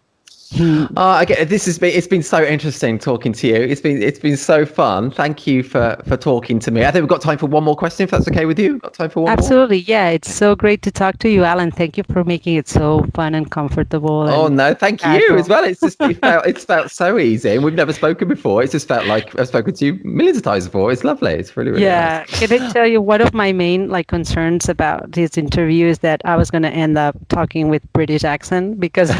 It's been so interesting talking to you. It's been so fun. Thank you for talking to me. I think we've got time for one more question, if that's okay with you. Got time for one Absolutely. More? Yeah, it's so great to talk to you, Alan. Thank you for making it so fun and comfortable. Oh no, thank you as well. It's just it's felt so easy, and we've never spoken before. It's just felt like I've spoken to you millions of times before. It's lovely. It's really nice. Can I tell you, one of my main concerns about this interview is that I was going to end up talking with British accent, because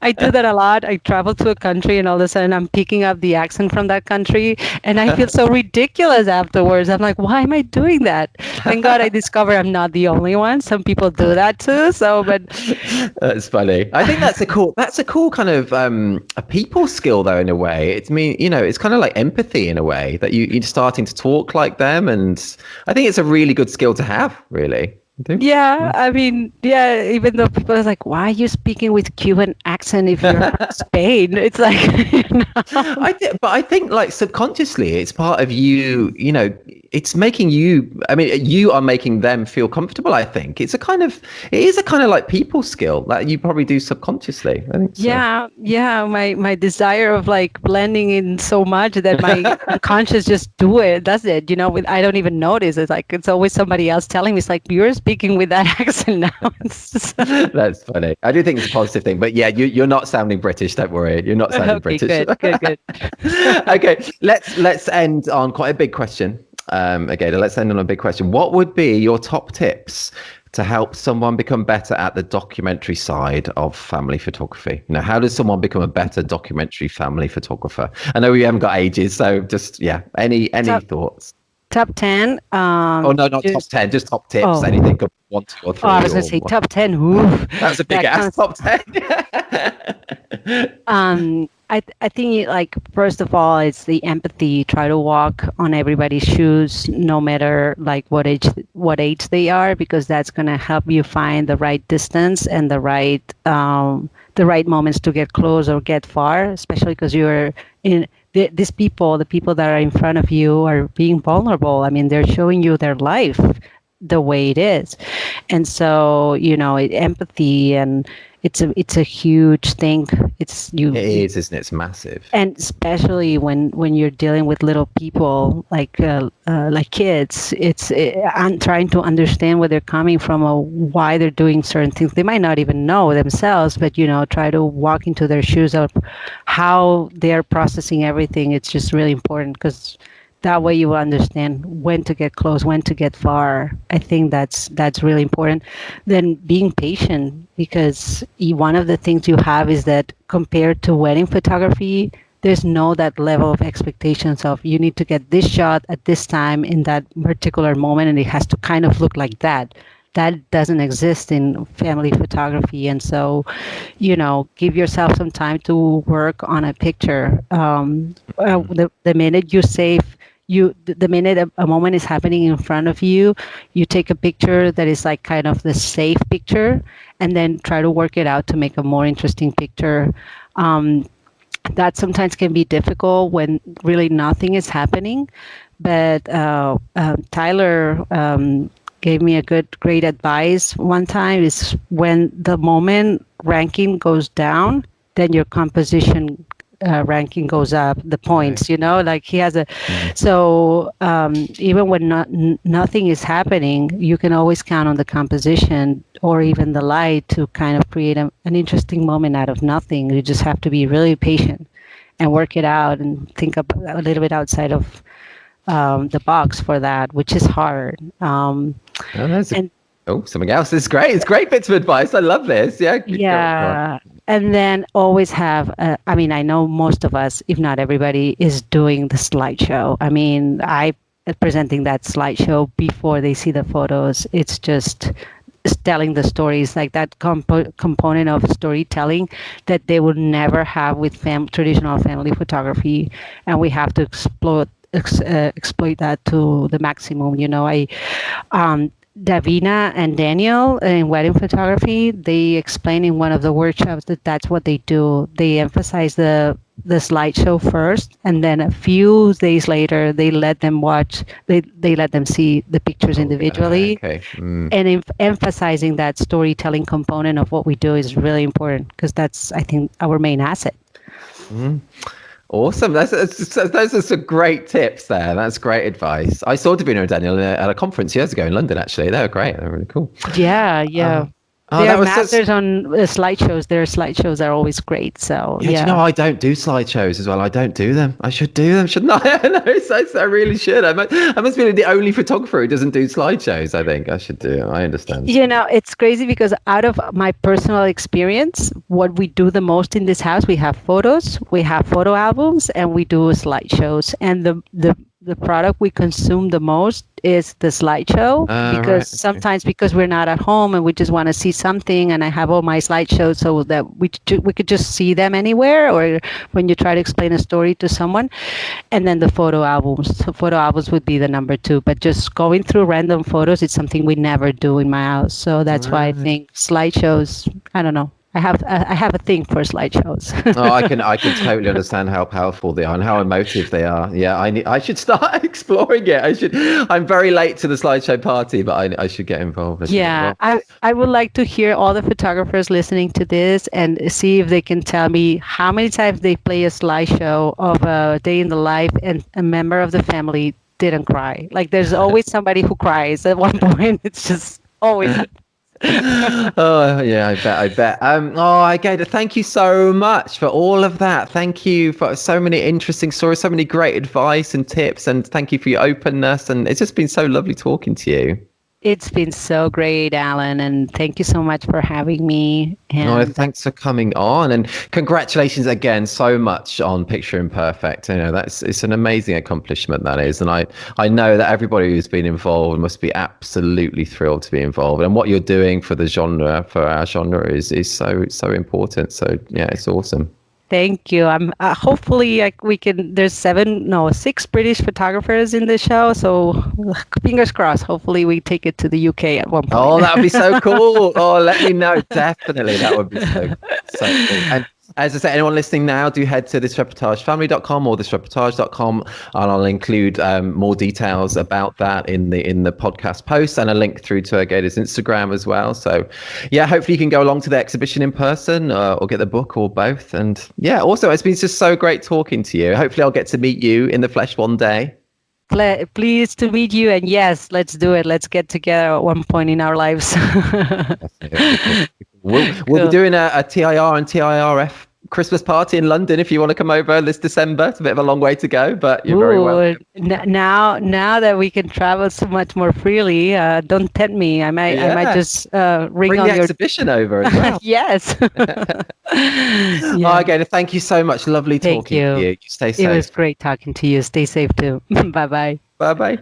I do that a lot. I travel to a country and all of a sudden I'm picking up the accent from that country, and I feel so ridiculous afterwards. I'm like, why am I doing that? Thank God I discovered I'm not the only one. Some people do that too. But that's funny. I think that's a cool kind of a people skill, though, in a way. It's kind of like empathy in a way, that you're starting to talk like them, and I think it's a really good skill to have, really. do. Yeah, I mean, yeah, even though people are like, why are you speaking with Cuban accent if you're from Spain? It's like, But I think like subconsciously, it's part of you. You know, it's making you. I mean, you are making them feel comfortable. I think it is a kind of like people skill that you probably do subconsciously. I think so. yeah, my desire of like blending in so much that my unconscious just does it, I don't even notice. It's like, it's always somebody else telling me, it's like, you're speaking with that accent now. That's funny. I do think it's a positive thing, but yeah, you're not sounding British. Don't worry, you're not sounding Okay, British. good. Okay, let's end on quite a big question. Okay, let's end on a big question. What would be your top tips to help someone become better at the documentary side of family photography? You know, how does someone become a better documentary family photographer? I know we haven't got ages, so just any thoughts? Top 10. Oh no, not top 10, just top tips. Oh. Anything, 1, 2, or 3. I was going to say top 10. Oof. That was a big ass top 10. I think, like, first of all, it's the empathy. Try to walk on everybody's shoes, no matter like what age they are, because that's going to help you find the right distance and the right moments to get close or get far, especially because you're in these people, the people that are in front of you are being vulnerable. I mean, they're showing you their life the way it is. And so, empathy, and it's a huge thing. It is, isn't it? It's massive. And especially when you're dealing with little people like kids, I'm trying to understand where they're coming from or why they're doing certain things. They might not even know themselves, but try to walk into their shoes of how they're processing everything. It's just really important, because that way you will understand when to get close, when to get far. I think that's really important. Then being patient, because one of the things you have is that compared to wedding photography, there's no that level of expectations of you need to get this shot at this time in that particular moment, and it has to kind of look like that. That doesn't exist in family photography. And so, give yourself some time to work on a picture. The minute you save, the minute a moment is happening in front of you, you take a picture that is like kind of the safe picture, and then try to work it out to make a more interesting picture. That sometimes can be difficult when really nothing is happening. But Tyler gave me a great advice one time, is when the moment ranking goes down, then your composition ranking goes up, the points, like he has so even when nothing is happening, you can always count on the composition or even the light to kind of create an interesting moment out of nothing. You just have to be really patient and work it out and think a little bit outside of the box for that, which is hard. Something else. It's great. It's great bits of advice. I love this. Yeah. Yeah. And then always have, I know most of us, if not everybody, is doing the slideshow. I presenting that slideshow before they see the photos. It's just telling the stories, like that component of storytelling that they would never have with traditional family photography. And we have to exploit that to the maximum. Davina and Daniel in wedding photography, they explain in one of the workshops that that's what they do. They emphasize the slideshow first, and then a few days later, they let them watch, they let them see the pictures individually. Okay. And emphasizing that storytelling component of what we do is really important, because that's, I think, our main asset. Awesome. Those are some great tips there. That's great advice. I saw Davina and Daniel at a conference years ago in London, actually. They were great. They were really cool. Yeah. They are masters on slideshows. Their slideshows are always great. So yeah. I don't do slideshows as well. I don't do them. I should do them, shouldn't I? I really should. I must be the only photographer who doesn't do slideshows. I think I should do. I understand. It's crazy, because out of my personal experience, what we do the most in this house, we have photos, we have photo albums, and we do slideshows. And the the product we consume the most is the slideshow, because sometimes because we're not at home and we just want to see something, and I have all my slideshows so that we could just see them anywhere, or when you try to explain a story to someone. And then the photo albums. So photo albums would be the number two, but just going through random photos, it's something we never do in my house. So that's why I think slideshows, I don't know. I have a thing for slideshows. Oh, I can totally understand how powerful they are and how emotive they are. Yeah, I should start exploring it. I'm very late to the slideshow party, but I should get involved. I would like to hear all the photographers listening to this and see if they can tell me how many times they play a slideshow of a day in the life and a member of the family didn't cry. Like, there's always somebody who cries at one point. It's just always. Oh yeah, I bet. Águeda, thank you so much for all of that. Thank you for so many interesting stories, so many great advice and tips, and thank you for your openness. And it's just been so lovely talking to you. It's been so great, Alan, and thank you so much for having me. And thanks for coming on, and congratulations again so much on Picture Imperfect. It's an amazing accomplishment, that is, and I know that everybody who's been involved must be absolutely thrilled to be involved. And what you're doing for the genre, for our genre, is so important. So yeah, it's awesome. Thank you. I'm hopefully we can. There's 6 British photographers in the show, so fingers crossed. Hopefully, we take it to the UK at one point. Oh, that would be so cool. Oh, let me know. Definitely, that would be so cool. And as I say, anyone listening now, do head to thisreportagefamily.com or thisreportage.com, and I'll include more details about that in the podcast post, and a link through to Águeda's Instagram as well. So yeah, hopefully you can go along to the exhibition in person or get the book, or both. And yeah, also, it's been just so great talking to you. Hopefully I'll get to meet you in the flesh one day. Pleased to meet you, and yes, let's do it. Let's get together at one point in our lives. We'll be doing a TIR and TIRF Christmas party in London if you want to come over this December. It's a bit of a long way to go, but you're very welcome. Now that we can travel so much more freely, don't tempt me. I might just bring on the exhibition over as well. Yes. Again, thank you so much. Lovely talking to you. You stay safe. It was great talking to you. Stay safe too. Bye-bye. Bye-bye.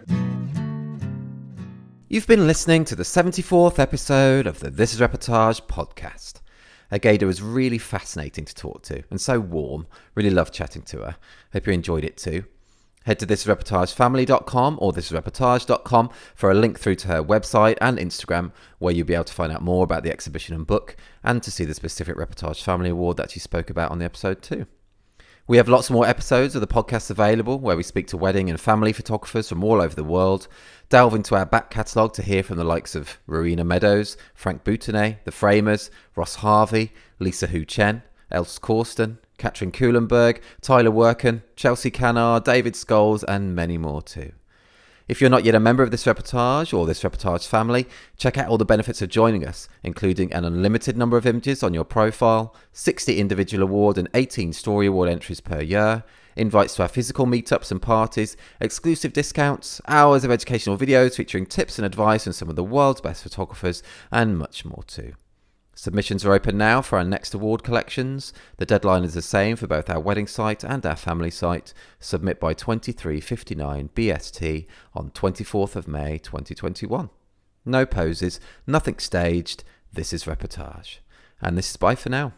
You've been listening to the 74th episode of the This is Reportage podcast. Águeda was really fascinating to talk to and so warm. Really loved chatting to her. Hope you enjoyed it too. Head to thisreportagefamily.com or thisreportage.com for a link through to her website and Instagram, where you'll be able to find out more about the exhibition and book, and to see the specific Reportage Family Award that she spoke about on the episode too. We have lots more episodes of the podcast available, where we speak to wedding and family photographers from all over the world, delve into our back catalogue to hear from the likes of Rowena Meadows, Frank Boutonnet, The Framers, Ross Harvey, Lisa Hu Chen, Els Corsten, Katrin Kuhlenberg, Tyler Worken, Chelsea Canard, David Scholes, and many more too. If you're not yet a member of This Reportage or This Reportage family, check out all the benefits of joining us, including an unlimited number of images on your profile, 60 individual award and 18 story award entries per year, invites to our physical meetups and parties, exclusive discounts, hours of educational videos featuring tips and advice from some of the world's best photographers, and much more too. Submissions are open now for our next award collections. The deadline is the same for both our wedding site and our family site. Submit by 23:59 BST on 24th of May 2021. No poses, nothing staged. This is Reportage. And this is bye for now.